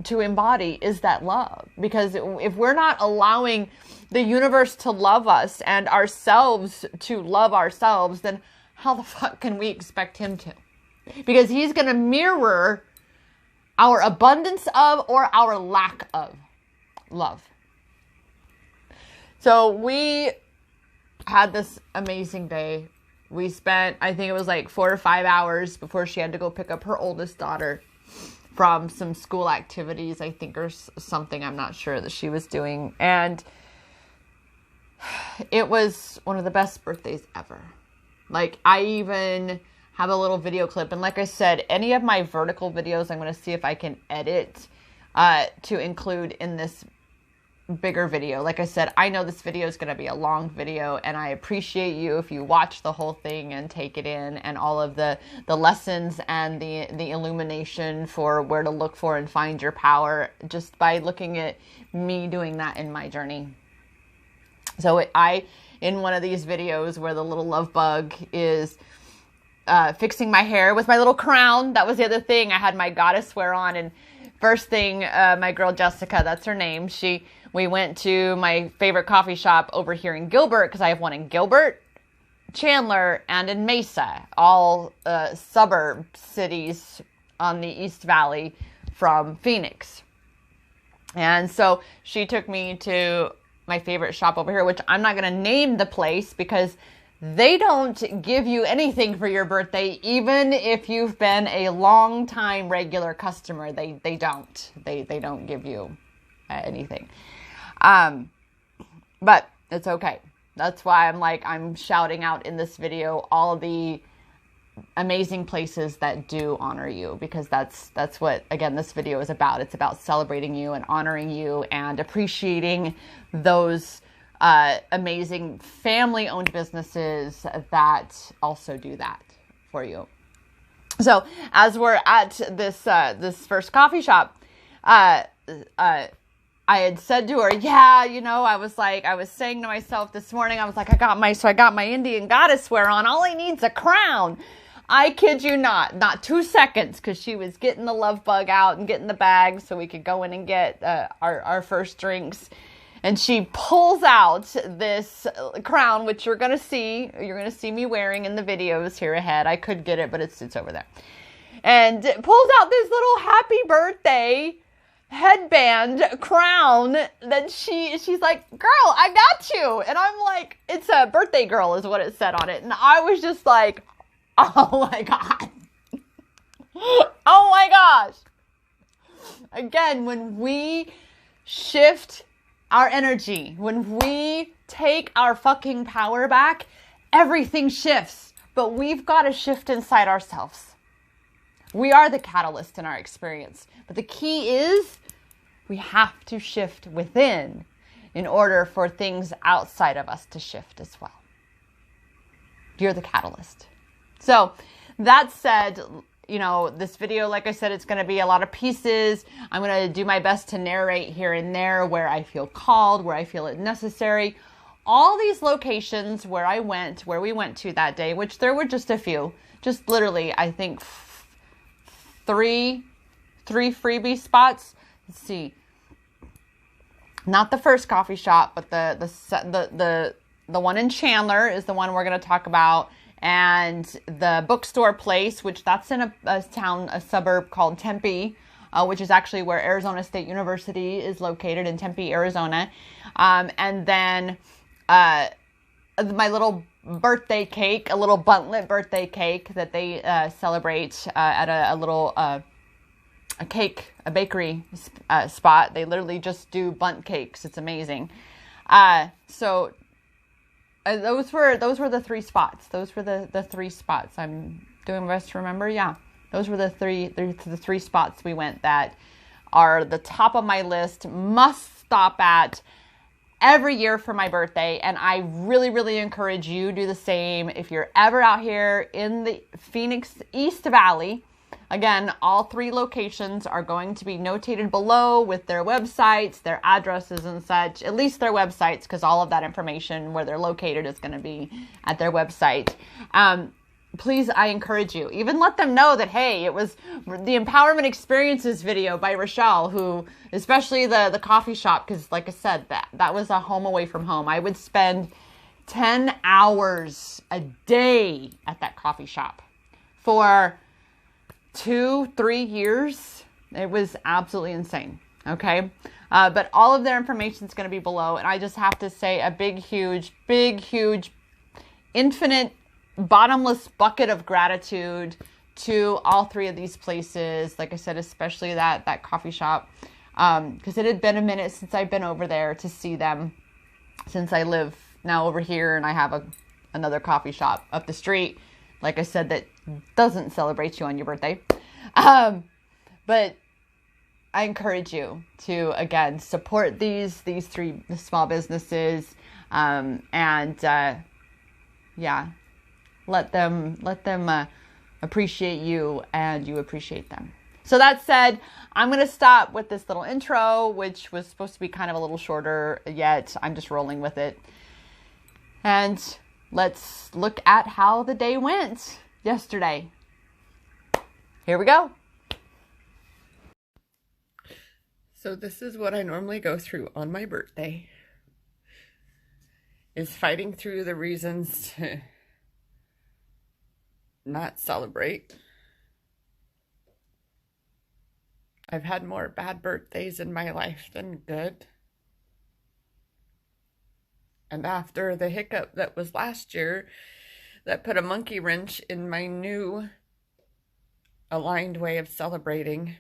to embody, is that love. Because if we're not allowing the universe to love us and ourselves to love ourselves, then how the fuck can we expect him to? Because he's going to mirror our abundance of or our lack of love. So we had this amazing day. We spent, I think it was like 4 or 5 hours before she had to go pick up her oldest daughter from some school activities, I think, or something, I'm not sure, that she was doing. And it was one of the best birthdays ever. Like, I even have a little video clip. And like I said, any of my vertical videos, I'm going to see if I can edit to include in this bigger video. Like I said, I know this video is going to be a long video, and I appreciate you if you watch the whole thing and take it in, and all of the lessons and the illumination for where to look for and find your power just by looking at me doing that in my journey. So in one of these videos where the little love bug is fixing my hair with my little crown, that was the other thing. I had my goddess wear on, and first thing, my girl Jessica, that's her name, we went to my favorite coffee shop over here in Gilbert, because I have one in Gilbert, Chandler, and in Mesa, all suburb cities on the East Valley from Phoenix. And so she took me to my favorite shop over here, which I'm not going to name the place because they don't give you anything for your birthday, even if you've been a long time regular customer. They don't give you anything. But it's okay. That's why I'm shouting out in this video all the amazing places that do honor you, because that's what, again, this video is about. It's about celebrating you and honoring you and appreciating those amazing family-owned businesses that also do that for you. So as we're at this first coffee shop, I had said to her, I was saying to myself this morning, I was like, I got my Indian goddess wear on. All I need's a crown. I kid you not 2 seconds, because she was getting the love bug out and getting the bag so we could go in and get our first drinks. And she pulls out this crown, which you're going to see me wearing in the videos here ahead. I could get it, but it's over there. And pulls out this little happy birthday headband crown that she's like, girl, I got you. And I'm like, it's a birthday girl is what it said on it. And I was just like, oh my God. Oh my gosh. Again, when we shift our energy, when we take our fucking power back, everything shifts. But we've got to shift inside ourselves. We are the catalyst in our experience. But the key is we have to shift within in order for things outside of us to shift as well. You're the catalyst. So that said, this video, like I said, it's going to be a lot of pieces. I'm going to do my best to narrate here and there where I feel called, where I feel it necessary. All these locations where we went to that day, which there were just a few, just literally, I think three freebie spots. Let's see. Not the first coffee shop, but the one in Chandler is the one we're going to talk about. And the bookstore place, which that's in a suburb called Tempe, which is actually where Arizona State University is located, in Tempe, Arizona. And then my little birthday cake, a little Bundt birthday cake that they celebrate at a little a bakery spot. They literally just do Bundt cakes. It's amazing. So those were the three spots. Those were the three spots. I'm doing my best to remember. Yeah, those were the three spots we went that are the top of my list. Must stop at every year for my birthday, and I really, really encourage you to do the same if you're ever out here in the Phoenix East Valley. Again, all three locations are going to be notated below with their websites, their addresses and such, at least their websites, because all of that information where they're located is going to be at their website. Please, I encourage you, even let them know that, hey, it was the Empowerment Experiences video by Rochelle, who, especially the coffee shop, because like I said, that was a home away from home. I would spend 10 hours a day at that coffee shop for 2-3 years. It was absolutely insane. Okay. But all of their information is going to be below. And I just have to say a big, huge, infinite, bottomless bucket of gratitude to all three of these places. Like I said, especially that coffee shop. Because it had been a minute since I've been over there to see them, since I live now over here and I have another coffee shop up the street, like I said, that doesn't celebrate you on your birthday. But I encourage you to, again, support these three small businesses, yeah, let them appreciate you and you appreciate them. So that said, I'm going to stop with this little intro, which was supposed to be kind of a little shorter, yet I'm just rolling with it. And let's look at how the day went yesterday. Here we go. So this is what I normally go through on my birthday, is fighting through the reasons to not celebrate. I've had more bad birthdays in my life than good. And after the hiccup that was last year, that put a monkey wrench in my new aligned way of celebrating,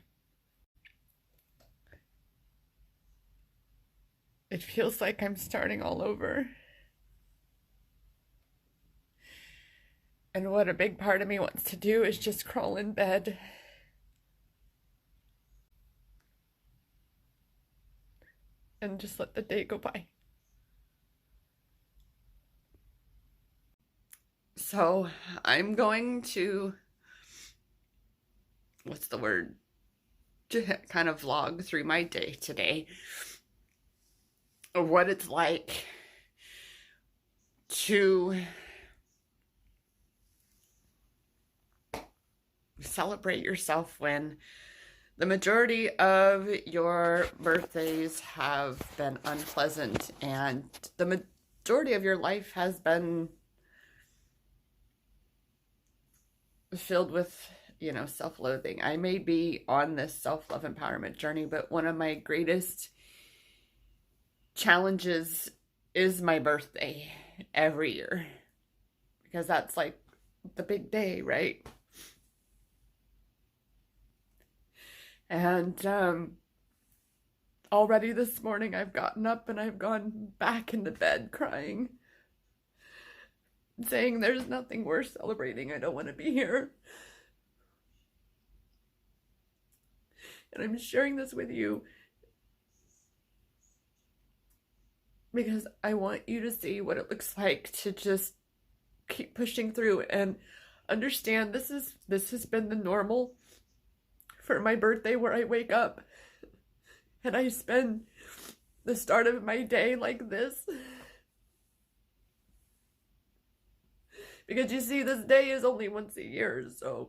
it feels like I'm starting all over. And what a big part of me wants to do is just crawl in bed and just let the day go by. So I'm going to, what's the word, to kind of vlog through my day today, of what it's like to celebrate yourself when the majority of your birthdays have been unpleasant and the majority of your life has been filled with, self-loathing. I may be on this self-love empowerment journey, but one of my greatest challenges is my birthday every year, because that's like the big day, right? And already this morning I've gotten up and I've gone back into bed crying, saying there's nothing worth celebrating. I don't want to be here. And I'm sharing this with you because I want you to see what it looks like to just keep pushing through and understand this has been the normal for my birthday, where I wake up and I spend the start of my day like this. Because you see, this day is only once a year, so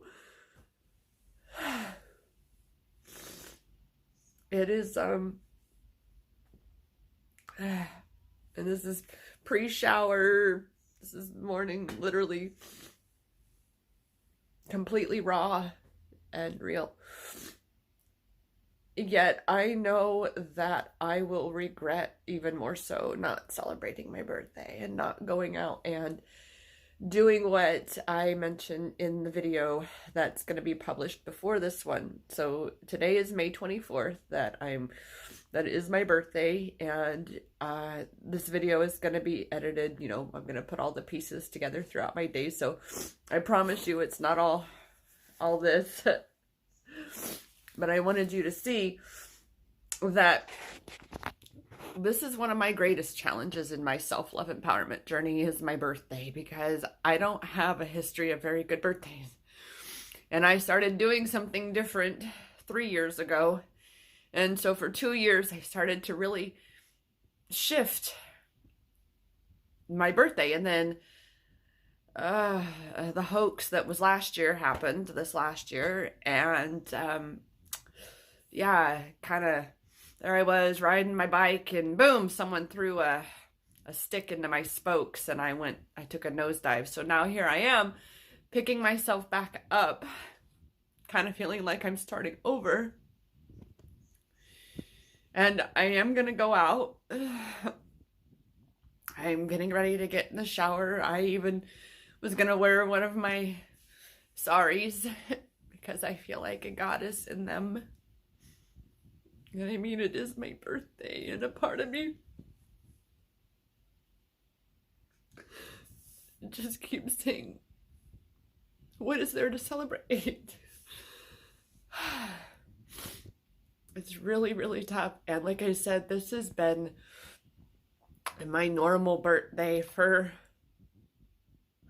it is, and this is pre-shower, this is morning, literally completely raw and real. Yet I know that I will regret even more so not celebrating my birthday and not going out and doing what I mentioned in the video that's going to be published before this one. So today is May 24th that is my birthday, and this video is going to be edited. You know, I'm going to put all the pieces together throughout my day, so I promise you it's not all this. But I wanted you to see that this is one of my greatest challenges in my self-love empowerment journey is my birthday, because I don't have a history of very good birthdays. And I started doing something different 3 years ago. And so for 2 years, I started to really shift my birthday. And then the hoax that was last year happened this last year. And yeah, kind of there I was riding my bike, and boom, someone threw a stick into my spokes, and I took a nosedive. So now here I am picking myself back up, kind of feeling like I'm starting over. And I am going to go out. I'm getting ready to get in the shower. I even was going to wear one of my saris because I feel like a goddess in them. And I mean, it is my birthday, and a part of me just keeps saying, what is there to celebrate? It's really, really tough. And like I said, this has been my normal birthday for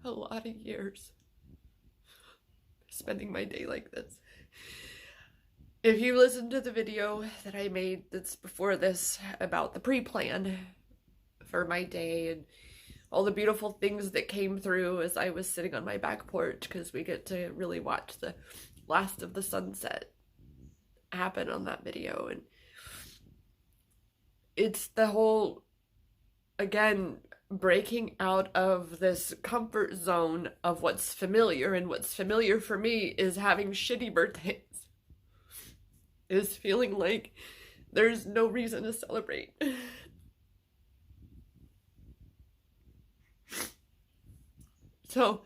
a lot of years. Spending my day like this. If you listened to the video that I made that's before this about the pre-plan for my day and all the beautiful things that came through as I was sitting on my back porch, because we get to really watch the last of the sunset happen on that video. And it's the whole, again, breaking out of this comfort zone of what's familiar. And what's familiar for me is having shitty birthdays, is feeling like there's no reason to celebrate. So,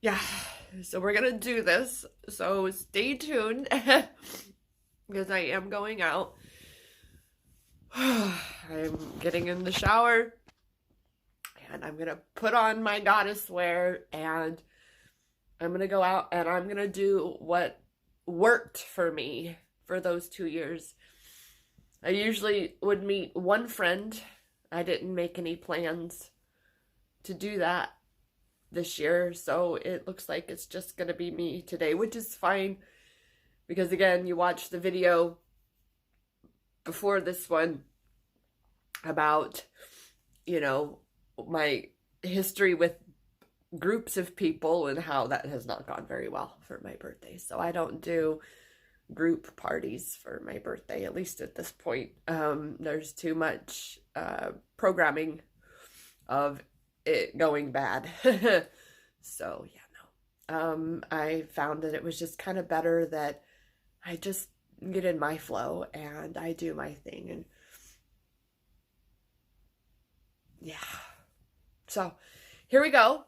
yeah, so we're gonna do this. So stay tuned because I am going out. I'm getting in the shower and I'm gonna put on my goddess wear, and I'm gonna go out and I'm gonna do what worked for me for those 2 years. I usually would meet one friend. I didn't make any plans to do that this year, so it looks like it's just gonna be me today, which is fine, because again, you watched the video before this one about, you know, my history with groups of people and how that has not gone very well for my birthday. So I don't do group parties for my birthday, at least at this point. There's too much programming of it going bad. So yeah, no. I found that it was just kind of better that I just get in my flow and I do my thing. And yeah, so here we go.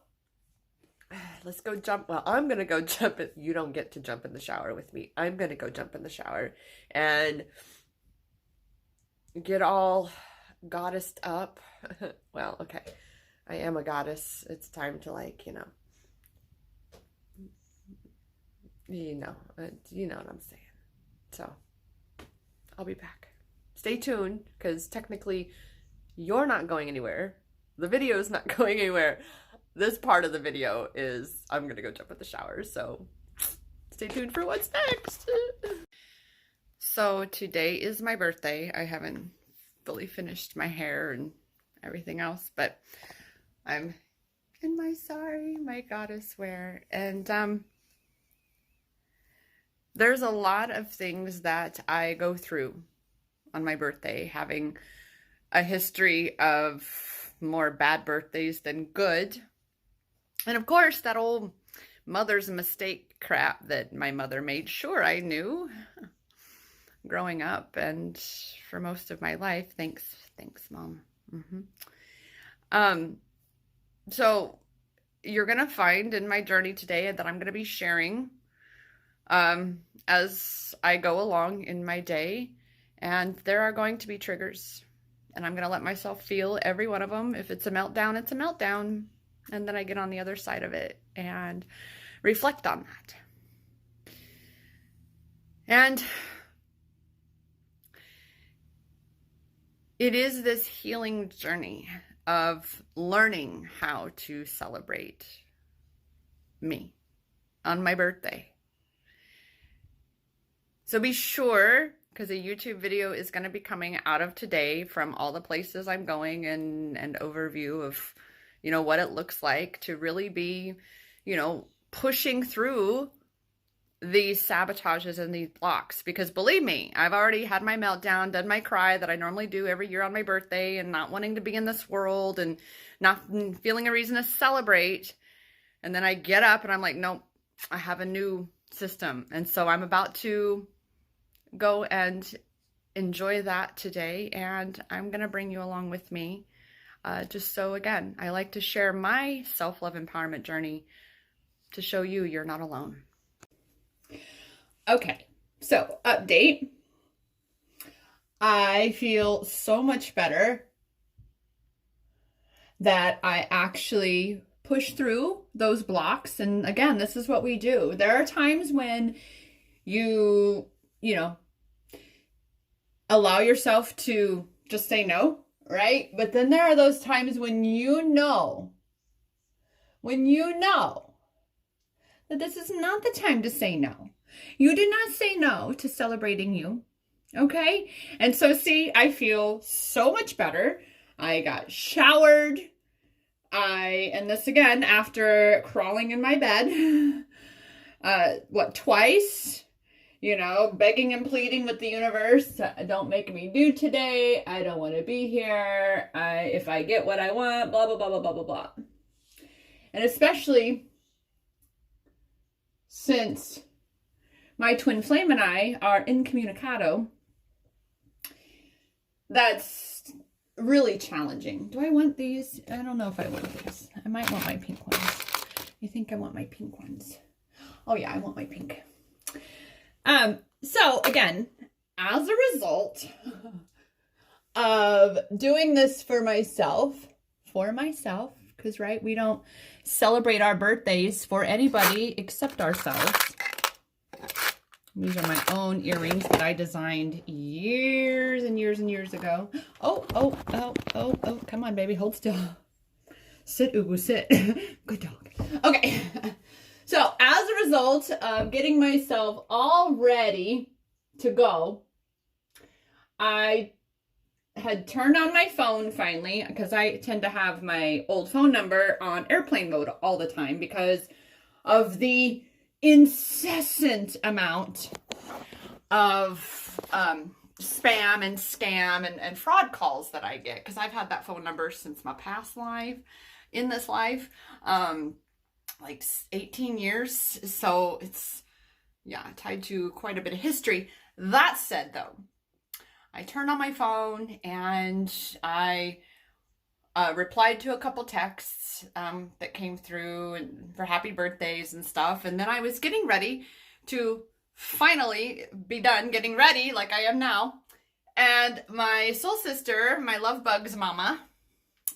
Let's go jump. Well, I'm gonna go jump it. You don't get to jump in the shower with me. I'm gonna go jump in the shower and get all goddessed up. Well, okay, I am a goddess. It's time to, like, you know what I'm saying. So I'll be back. Stay tuned, because technically you're not going anywhere. The video's not going anywhere. This part of the video is I'm gonna go jump in the shower, so stay tuned for what's next. So today is my birthday. I haven't fully finished my hair and everything else, but I'm in my my goddess wear, and there's a lot of things that I go through on my birthday, having a history of more bad birthdays than good. And of course, that old mother's mistake crap that my mother made sure I knew growing up and for most of my life. Thanks, Mom. So you're going to find in my journey today that I'm going to be sharing as I go along in my day, and there are going to be triggers, and I'm going to let myself feel every one of them. If it's a meltdown, it's a meltdown, and then I get on the other side of it and reflect on that. And it is this healing journey of learning how to celebrate me on my birthday. So be sure, because a YouTube video is going to be coming out of today from all the places I'm going, and overview of, what it looks like to really be, pushing through these sabotages and these blocks. Because believe me, I've already had my meltdown, done my cry that I normally do every year on my birthday, and not wanting to be in this world and not feeling a reason to celebrate. And then I get up and I'm like, nope, I have a new system. And so I'm about to go and enjoy that today, and I'm going to bring you along with me. Just so, again, I like to share my self-love empowerment journey to show you you're not alone. Okay, so update. I feel so much better that I actually push through those blocks. And again, this is what we do. There are times when you allow yourself to just say no, right? But then there are those times when you know that this is not the time to say no. You did not say no to celebrating you, okay? And so see, I feel so much better. I got showered. And this again, after crawling in my bed, twice? Begging and pleading with the universe. Don't make me do today. I don't want to be here. If I get what I want, blah, blah, blah, blah, blah, blah, blah. And especially since my twin flame and I are incommunicado, that's really challenging. Do I want these? I don't know if I want these. I might want my pink ones. I think I want my pink ones. Oh yeah, I want my pink. So again, as a result of doing this for myself, because right, we don't celebrate our birthdays for anybody except ourselves. These are my own earrings that I designed years and years and years ago. Oh, come on, baby, hold still. Sit, Ugu, sit. Good dog. Okay. So as a result of getting myself all ready to go, I had turned on my phone finally, because I tend to have my old phone number on airplane mode all the time because of the incessant amount of spam and scam and fraud calls that I get, because I've had that phone number since my past life, in this life, like 18 years. So it's, tied to quite a bit of history. That said, though, I turned on my phone and I replied to a couple texts that came through and for happy birthdays and stuff. And then I was getting ready to finally be done getting ready like I am now. And my soul sister, my love bug's mama,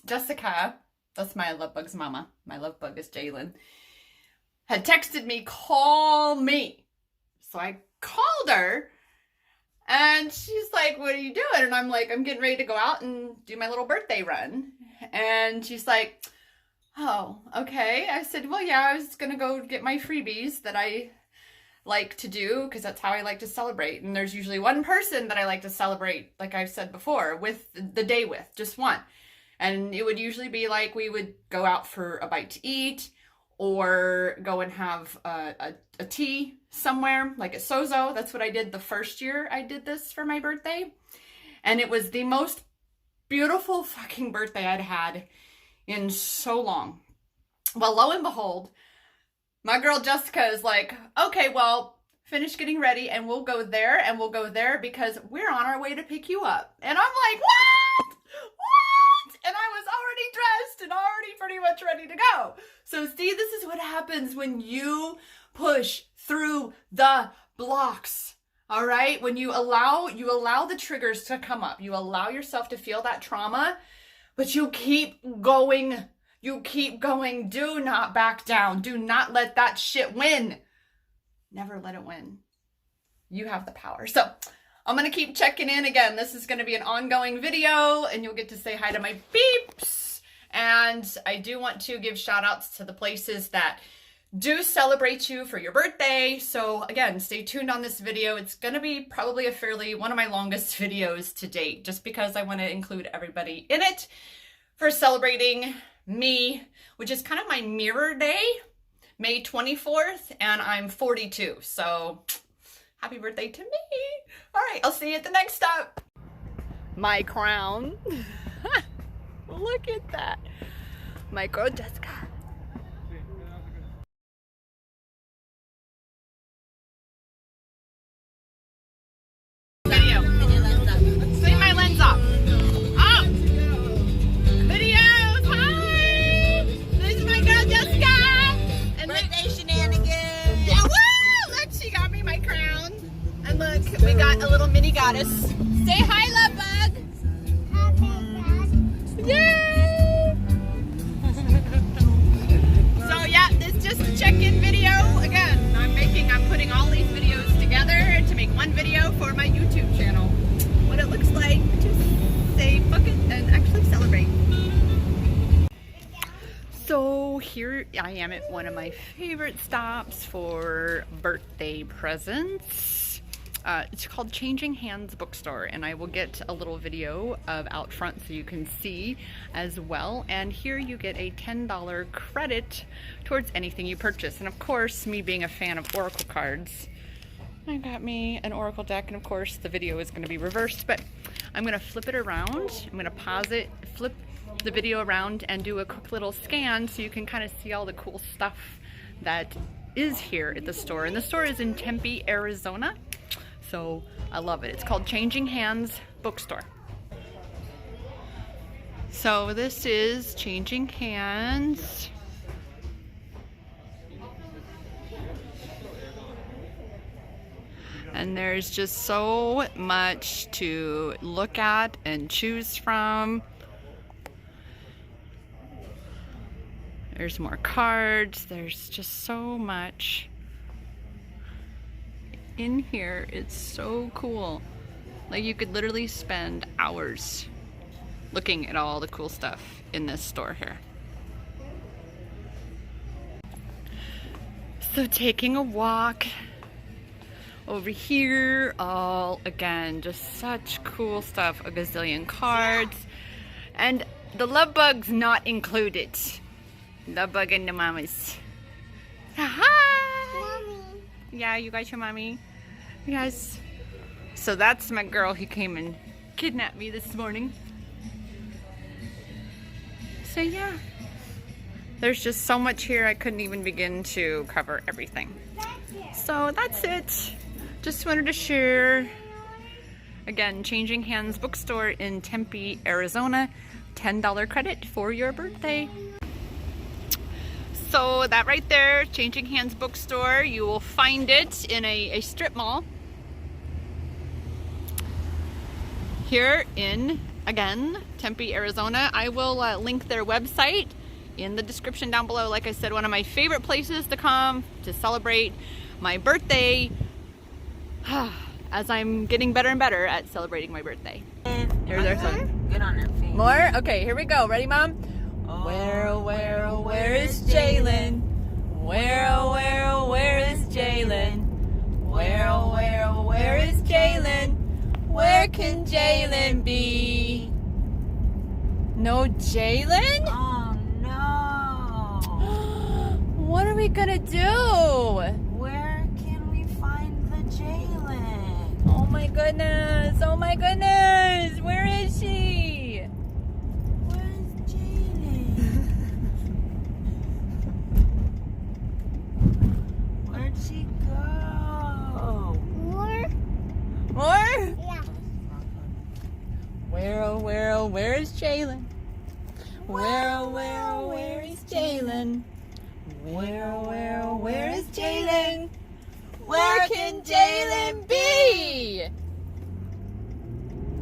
Jessica, that's my love bug's mama. My love bug is Jalen, had texted me, call me. So I called her and she's like, what are you doing? And I'm like, I'm getting ready to go out and do my little birthday run. And she's like, oh, okay. I said, well, yeah, I was going to go get my freebies that I like to do, because that's how I like to celebrate. And there's usually one person that I like to celebrate, like I've said before, with the day with, just one. And it would usually be like we would go out for a bite to eat or go and have a tea somewhere, like at SoZo. That's what I did the first year I did this for my birthday. And it was the most beautiful fucking birthday I'd had in so long. Well, lo and behold, my girl Jessica is like, okay, well, finish getting ready and we'll go there and we'll go there because we're on our way to pick you up. And I'm like, what? dressed and already pretty much ready to go. So see, this is what happens when you push through the blocks. All right? When you allow the triggers to come up. You allow yourself to feel that trauma, but you keep going. You keep going. Do not back down. Do not let that shit win. Never let it win. You have the power. So I'm going to keep checking in. Again, this is going to be an ongoing video, and you'll get to say hi to my peeps. And I do want to give shout outs to the places that do celebrate you for your birthday. So again, stay tuned on this video. It's going to be probably one of my longest videos to date, just because I want to include everybody in it for celebrating me, which is kind of my mirror day, May 24th, and I'm 42. So happy birthday to me. All right, I'll see you at the next stop. My crown. Look at that. My girl Jessica. Video. Clean my lens off. Oh! Videos! Hi! This is my girl Jessica! And Birthday shenanigans! yeah, woo! Look, she got me my crown. And look, we got a little mini goddess. Say hi, love bug! Yay! So yeah, this is just a check-in video. Again, I'm putting all these videos together to make one video for my YouTube channel. What it looks like to say fuck it and actually celebrate. So here I am at one of my favorite stops for birthday presents. It's called Changing Hands Bookstore, and I will get a little video of out front so you can see as well. And here you get a $10 credit towards anything you purchase. And of course, me being a fan of Oracle cards, I got me an Oracle deck, and of course the video is going to be reversed, but I'm going to flip it around. I'm going to pause it, flip the video around, and do a quick little scan so you can kind of see all the cool stuff that is here at the store. And the store is in Tempe, Arizona. So I love it. It's called Changing Hands Bookstore. So this is Changing Hands. And there's just so much to look at and choose from. There's more cards. There's just so much in here. It's so cool. Like, you could literally spend hours looking at all the cool stuff in this store here. So taking a walk over here, all again, just such cool stuff. A gazillion cards, and the love bug's not included. Love bug and the mamas. Hi! Mommy. Yeah, you got your mommy? Yes. So that's my girl who came and kidnapped me this morning. So yeah, there's just so much here, I couldn't even begin to cover everything. So that's it. Just wanted to share. Again, Changing Hands Bookstore in Tempe, Arizona. $10 credit for your birthday. So that right there, Changing Hands Bookstore, you will find it in a strip mall here in, again, Tempe, Arizona. I will link their website in the description down below. Like I said, one of my favorite places to come to celebrate my birthday, as I'm getting better and better at celebrating my birthday. Here's our son. Good on her face. More? Okay, here we go. Ready, Mom? Oh, where is Jalen? Where is Jalen? Where is Jalen? Where can Jalen be? No Jalen? Oh no. What are we gonna do? Where can we find the Jalen? Oh my goodness, oh my goodness. Where is she? Where's Jalen? Where'd she go? More? Yeah. Where is Jalen? Where is Jalen? Where is Jalen? Where can Jalen be?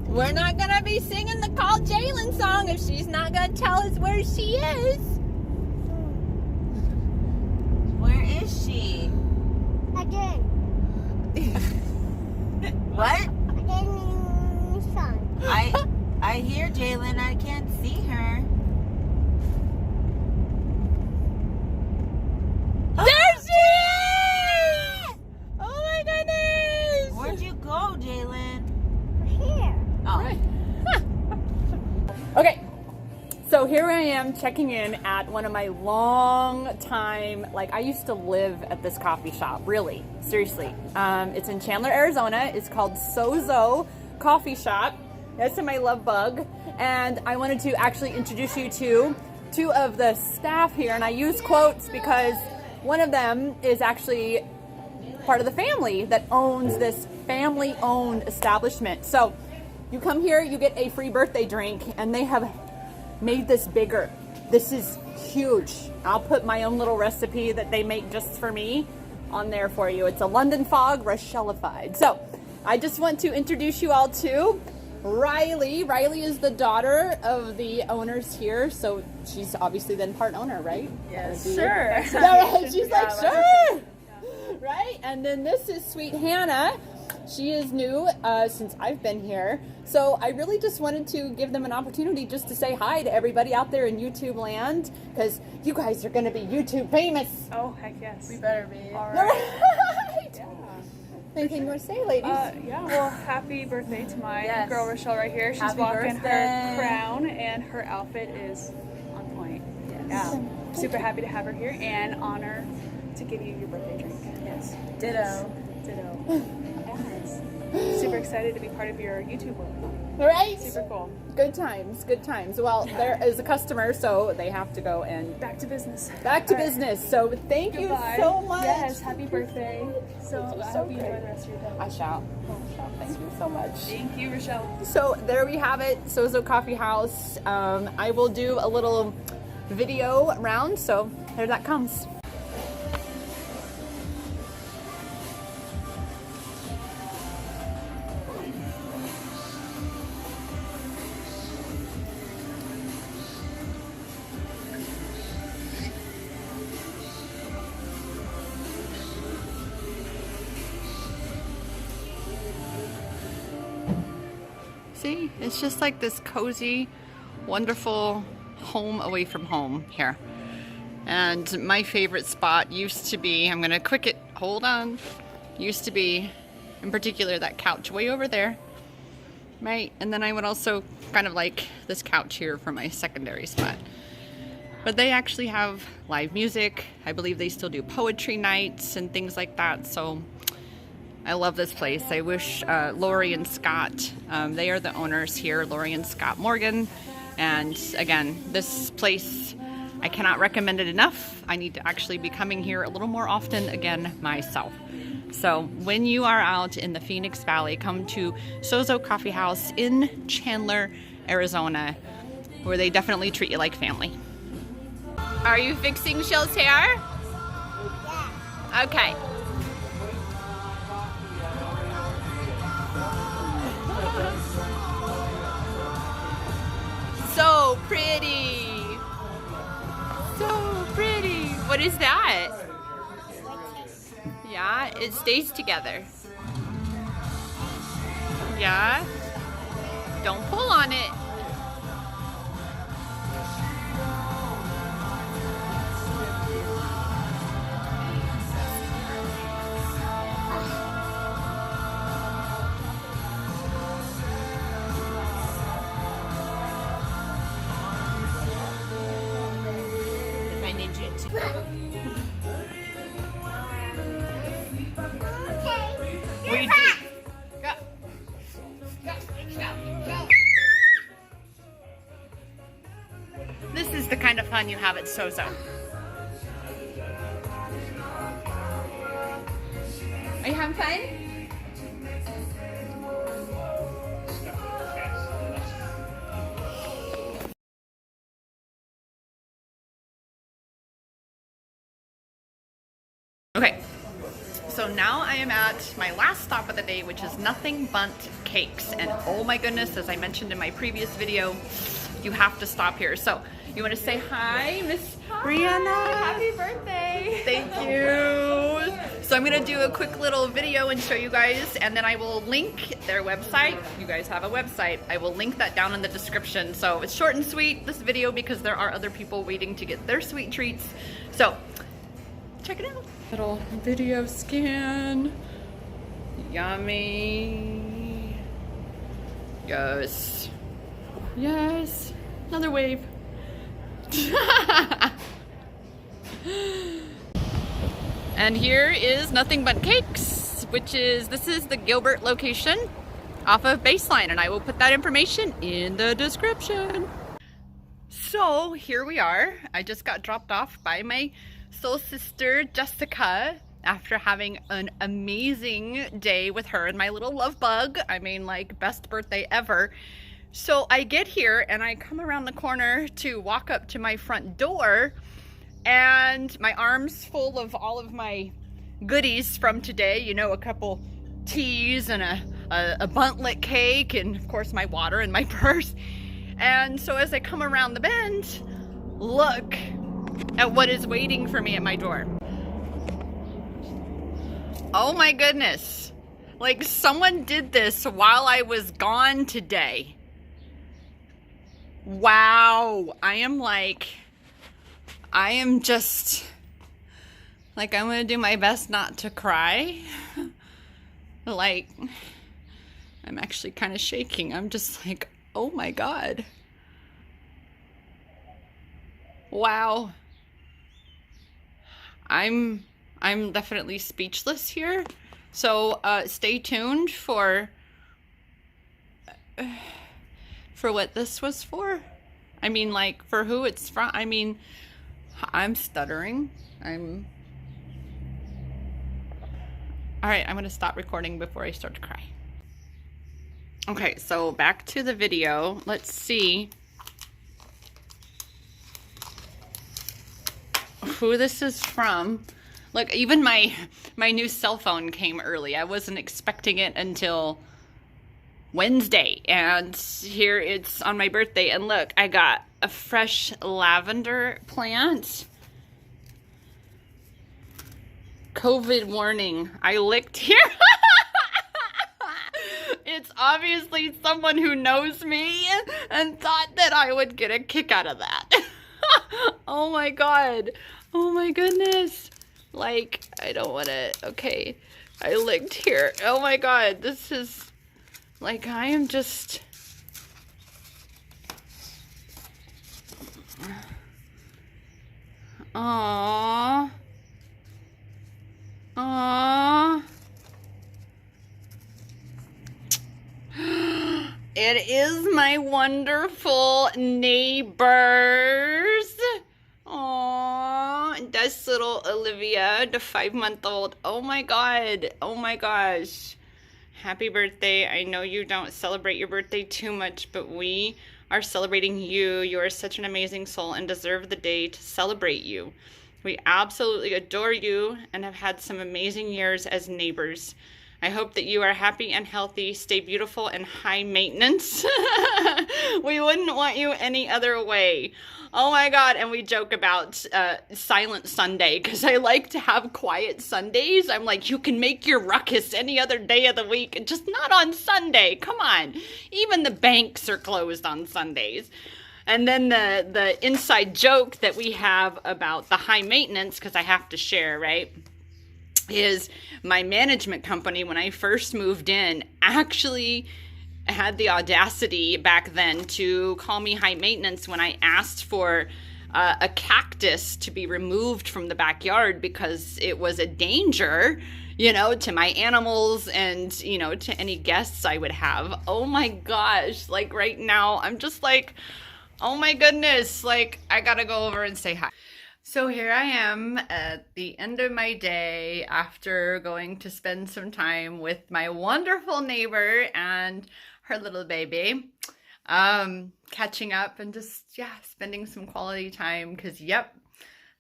We're not gonna be singing the Call Jalen song if she's not gonna tell us where she is. Where is she? Again. What? Again, son. I hear Jalen. I can't see her. There she is! Oh my goodness! Where'd you go, Jalen? Here. Oh. Right. Okay, so here I am checking in at one of my long time, like I used to live at this coffee shop, really, seriously. It's in Chandler, Arizona. It's called SoZo Coffee Shop. That's in my love bug. And I wanted to actually introduce you to two of the staff here. And I use quotes because one of them is actually part of the family that owns this family-owned establishment. So you come here, you get a free birthday drink, and they have made this bigger. This is huge. I'll put my own little recipe that they make just for me on there for you. It's a London Fog Rochellified. So I just want to introduce you all to Riley. Riley is the daughter of the owners here, so she's obviously then part owner, right? Yes, sure. She's like, sure. Right? And then this is sweet Hannah. She is new since I've been here. So I really just wanted to give them an opportunity just to say hi to everybody out there in YouTube land, because you guys are going to be YouTube famous. Oh, heck yes. We better be. All All right. right. Yeah. Anything you want to say, ladies? Yeah, well, happy birthday to my Yes. girl Rochelle right here. She's Happy walking birthday. her crown, and her outfit is on point. Yes. Yeah. Super happy to have her here, and honor to give you your birthday drink. Yes. Ditto. Ditto. Yes. Super excited to be part of your YouTube world. Right? Super cool. Good times, good times. Well, there is a customer, so they have to go and Back to business. back to All right. business. So thank you Goodbye. so much. Yes, happy birthday. So I so hope you great. enjoy the rest of your day. I shall. Thank you so much. Thank you, Rochelle. So there we have it, SoZo Coffee House. I will do a little video round, so there that comes. See, it's just like this cozy, wonderful home away from home here. And my favorite spot used to be, I'm gonna quick it, hold on, used to be, in particular, that couch way over there, right? And then I would also kind of like this couch here for my secondary spot. But they actually have live music. I believe they still do poetry nights and things like that. So I love this place. I wish Lori and Scott, they are the owners here, Lori and Scott Morgan. And again, this place, I cannot recommend it enough. I need to actually be coming here a little more often again myself. So when you are out in the Phoenix Valley, come to SoZo Coffee House in Chandler, Arizona, where they definitely treat you like family. Are you fixing Shell's hair? Yeah. Okay. So pretty. So pretty. What is that? Yeah, it stays together. Yeah. Don't pull on it. If I need you to. We do. Go. Go. Go. Go. This is the kind of fun you have at SoZo. Are you having fun? now I am at my last stop of the day, which is Nothing Bundt Cakes. And oh my goodness, as I mentioned in my previous video, you have to stop here. So you want to say hi, Miss Brianna? Happy birthday! Thank you. So I'm going to do a quick little video and show you guys, and then I will link their website. You guys have a website. I will link that down in the description. So it's short and sweet, this video, because there are other people waiting to get their sweet treats. So check it out. Little video scan. Yummy. Yes. Yes. Another wave. And here is Nothing Bundt Cakes, which is, this is the Gilbert location off of Baseline, and I will put that information in the description. So here we are. I just got dropped off by my soul sister Jessica after having an amazing day with her and my little love bug. I mean, like, best birthday ever. So I get here and I come around the corner to walk up to my front door, and my arm's full of all of my goodies from today. You know, a couple teas and a Bundt cake, and of course my water and my purse. And so as I come around the bend, look at what is waiting for me at my door. Oh my goodness. Like, someone did this while I was gone today. Wow. I am just, like, I'm gonna do my best not to cry. Like, I'm actually kind of shaking. I'm just like, oh my God. Wow. I'm definitely speechless here. So stay tuned for what this was for. I mean, like, for who it's from. I mean, I'm stuttering. All right, I'm gonna stop recording before I start to cry. Okay, so back to the video. Let's see who this is from. Look, even my new cell phone came early. I wasn't expecting it until Wednesday, and here it's on my birthday. And look, I got a fresh lavender plant. COVID warning. I licked here. It's obviously someone who knows me and thought that I would get a kick out of that. Oh my God. Oh my goodness. Like, I don't want to. Okay. I licked here. Oh my God. This is, like, I am just. Aww. Aww. It is my wonderful neighbors. Aww. That's little Olivia, the 5-month-old. Oh my God. Oh my gosh. Happy birthday. I know you don't celebrate your birthday too much, but we are celebrating you. You are such an amazing soul and deserve the day to celebrate you. We absolutely adore you and have had some amazing years as neighbors. I hope that you are happy and healthy, stay beautiful and high maintenance. We wouldn't want you any other way. Oh my God, and we joke about Silent Sunday, because I like to have quiet Sundays. I'm like, you can make your ruckus any other day of the week, and just not on Sunday. Come on. Even the banks are closed on Sundays. And then the inside joke that we have about the high maintenance, because I have to share, right, is my management company, when I first moved in, actually had the audacity back then to call me high maintenance when I asked for a cactus to be removed from the backyard because it was a danger, you know, to my animals and, you know, to any guests I would have. Oh my gosh, like right now, I'm just like, oh my goodness, like I gotta go over and say hi. So here I am at the end of my day after going to spend some time with my wonderful neighbor and her little baby, catching up and just, yeah, spending some quality time because, yep,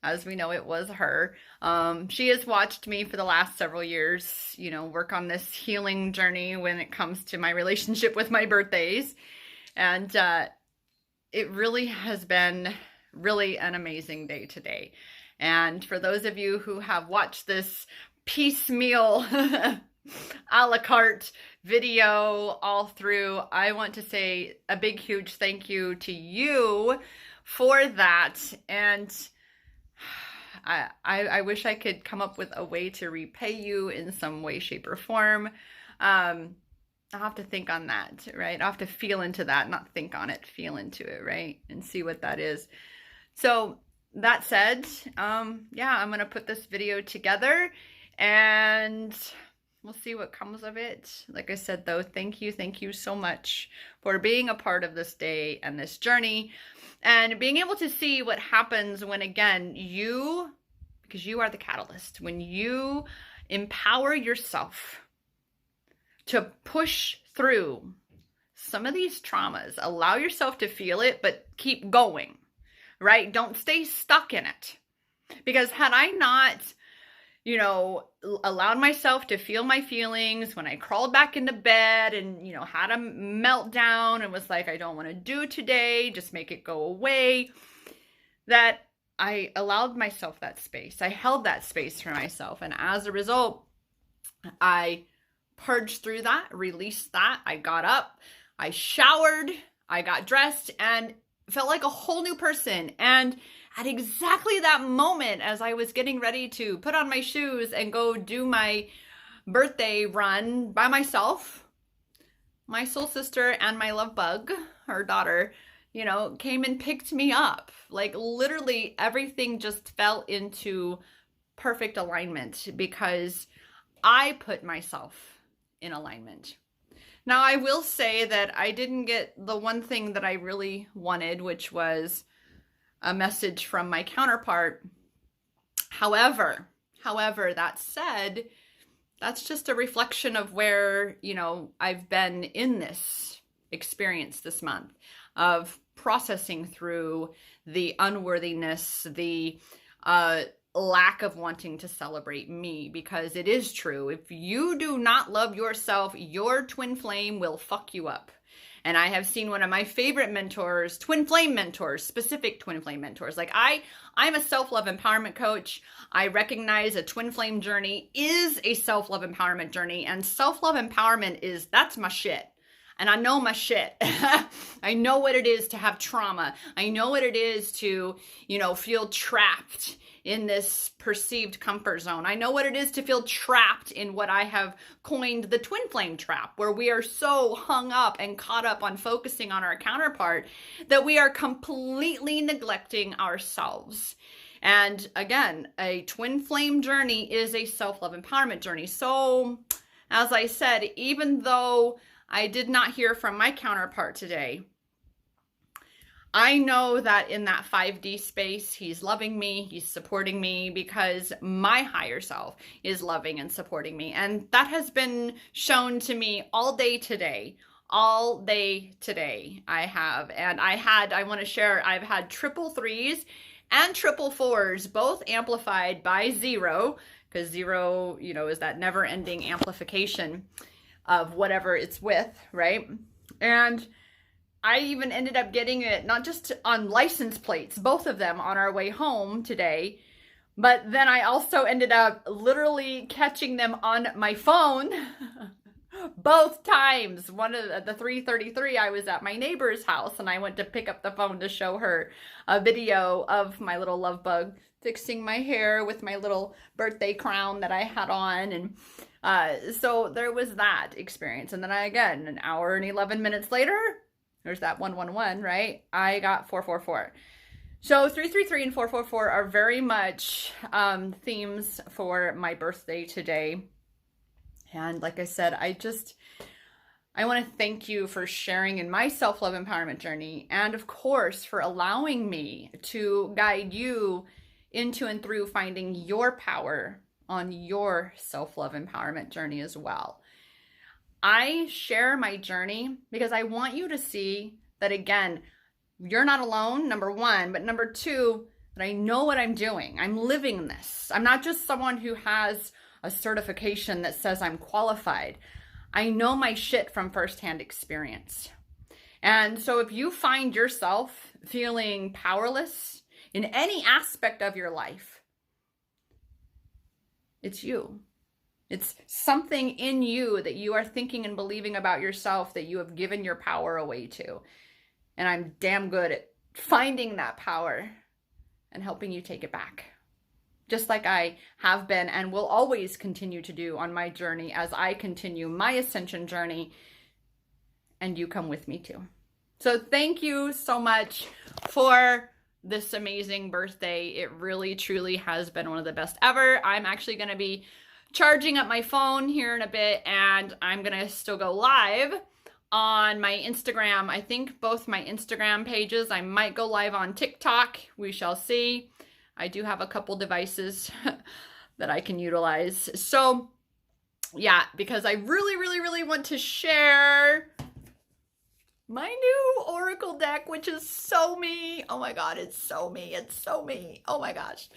as we know, it was her. She has watched me for the last several years, work on this healing journey when it comes to my relationship with my birthdays. And it really has been really an amazing day today. And for those of you who have watched this piecemeal a la carte video all through, I want to say a big, huge thank you to you for that. And I wish I could come up with a way to repay you in some way, shape, or form. I'll have to think on that, right? I'll have to feel into that, not think on it, feel into it, right? And see what that is. So that said, yeah, I'm going to put this video together and we'll see what comes of it. Like I said, though, thank you so much for being a part of this day and this journey and being able to see what happens when, again, because you are the catalyst, when you empower yourself to push through some of these traumas, allow yourself to feel it, but keep going, right? Don't stay stuck in it. Because had I not, allowed myself to feel my feelings when I crawled back into bed and, had a meltdown and was like, I don't want to do today, just make it go away, that I allowed myself that space. I held that space for myself. And as a result, I purged through that, released that. I got up, I showered, I got dressed and felt like a whole new person. And at exactly that moment, as I was getting ready to put on my shoes and go do my birthday run by myself, my soul sister and my love bug, her daughter, came and picked me up. Like literally everything just fell into perfect alignment because I put myself in alignment. Now, I will say that I didn't get the one thing that I really wanted, which was a message from my counterpart. However, that said, that's just a reflection of where, I've been in this experience this month of processing through the unworthiness, the lack of wanting to celebrate me, because it is true. If you do not love yourself, your twin flame will fuck you up. And I have seen one of my favorite mentors, twin flame mentors, specific twin flame mentors. Like I'm a self-love empowerment coach. I recognize a twin flame journey is a self-love empowerment journey, and self-love empowerment that's my shit. And I know my shit. I know what it is to have trauma. I know what it is to, feel trapped in this perceived comfort zone. I know what it is to feel trapped in what I have coined the twin flame trap, where we are so hung up and caught up on focusing on our counterpart that we are completely neglecting ourselves. And again, a twin flame journey is a self-love empowerment journey. So, as I said, even though I did not hear from my counterpart today, I know that in that 5D space, he's loving me, he's supporting me, because my higher self is loving and supporting me. And that has been shown to me all day today. All day today I have. And I want to share, I've had triple threes and triple fours, both amplified by zero, because zero, is that never ending amplification of whatever it's with, right? And I even ended up getting it not just on license plates, both of them on our way home today, but then I also ended up literally catching them on my phone both times. One of the 333, I was at my neighbor's house and I went to pick up the phone to show her a video of my little love bug fixing my hair with my little birthday crown that I had on. And so there was that experience. And then again, an hour and 11 minutes later, there's that 111, right? I got 444. So 333 and 444 are very much themes for my birthday today. And like I said, I want to thank you for sharing in my self-love empowerment journey. And of course, for allowing me to guide you into and through finding your power on your self-love empowerment journey as well. I share my journey because I want you to see that, again, you're not alone, number one, but number two, that I know what I'm doing. I'm living this. I'm not just someone who has a certification that says I'm qualified. I know my shit from firsthand experience. And so if you find yourself feeling powerless in any aspect of your life, it's you. It's something in you that you are thinking and believing about yourself that you have given your power away to. And I'm damn good at finding that power and helping you take it back. Just like I have been and will always continue to do on my journey as I continue my ascension journey, and you come with me too. So thank you so much for this amazing birthday. It really, truly has been one of the best ever. I'm actually going to be charging up my phone here in a bit, and I'm going to still go live on my Instagram. I think both my Instagram pages. I might go live on TikTok. We shall see. I do have a couple devices that I can utilize. So yeah, because I really, really, really want to share my new Oracle deck, which is so me. Oh my God, it's so me. It's so me. Oh my gosh.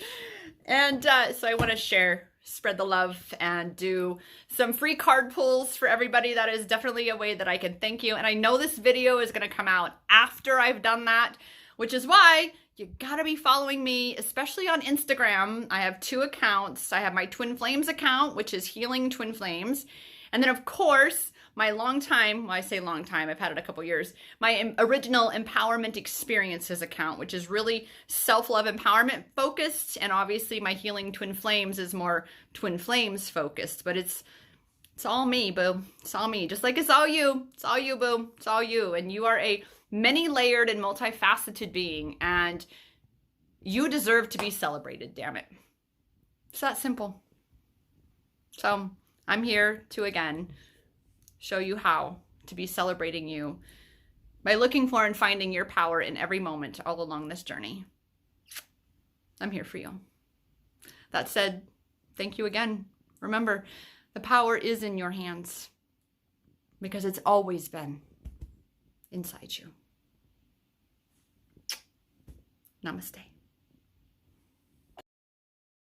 And so I want to share, spread the love, and do some free card pulls for everybody. That is definitely a way that I can thank you. And I know this video is going to come out after I've done that, which is why you gotta be following me, especially on Instagram. I have 2 accounts. I have my Twin Flames account, which is Healing Twin Flames. And then of course, my long time, well, I say long time, I've had it a couple years, my original Empowerment Experiences account, which is really self-love empowerment focused. And obviously my Healing Twin Flames is more Twin Flames focused, but it's all me, boo. It's all me. Just like it's all you. It's all you, boo. It's all you. And you are a many-layered and multifaceted being, and you deserve to be celebrated, damn it. It's that simple. So I'm here to, again, show you how to be celebrating you by looking for and finding your power in every moment all along this journey. I'm here for you. That said, thank you again. Remember, the power is in your hands because it's always been inside you. Namaste.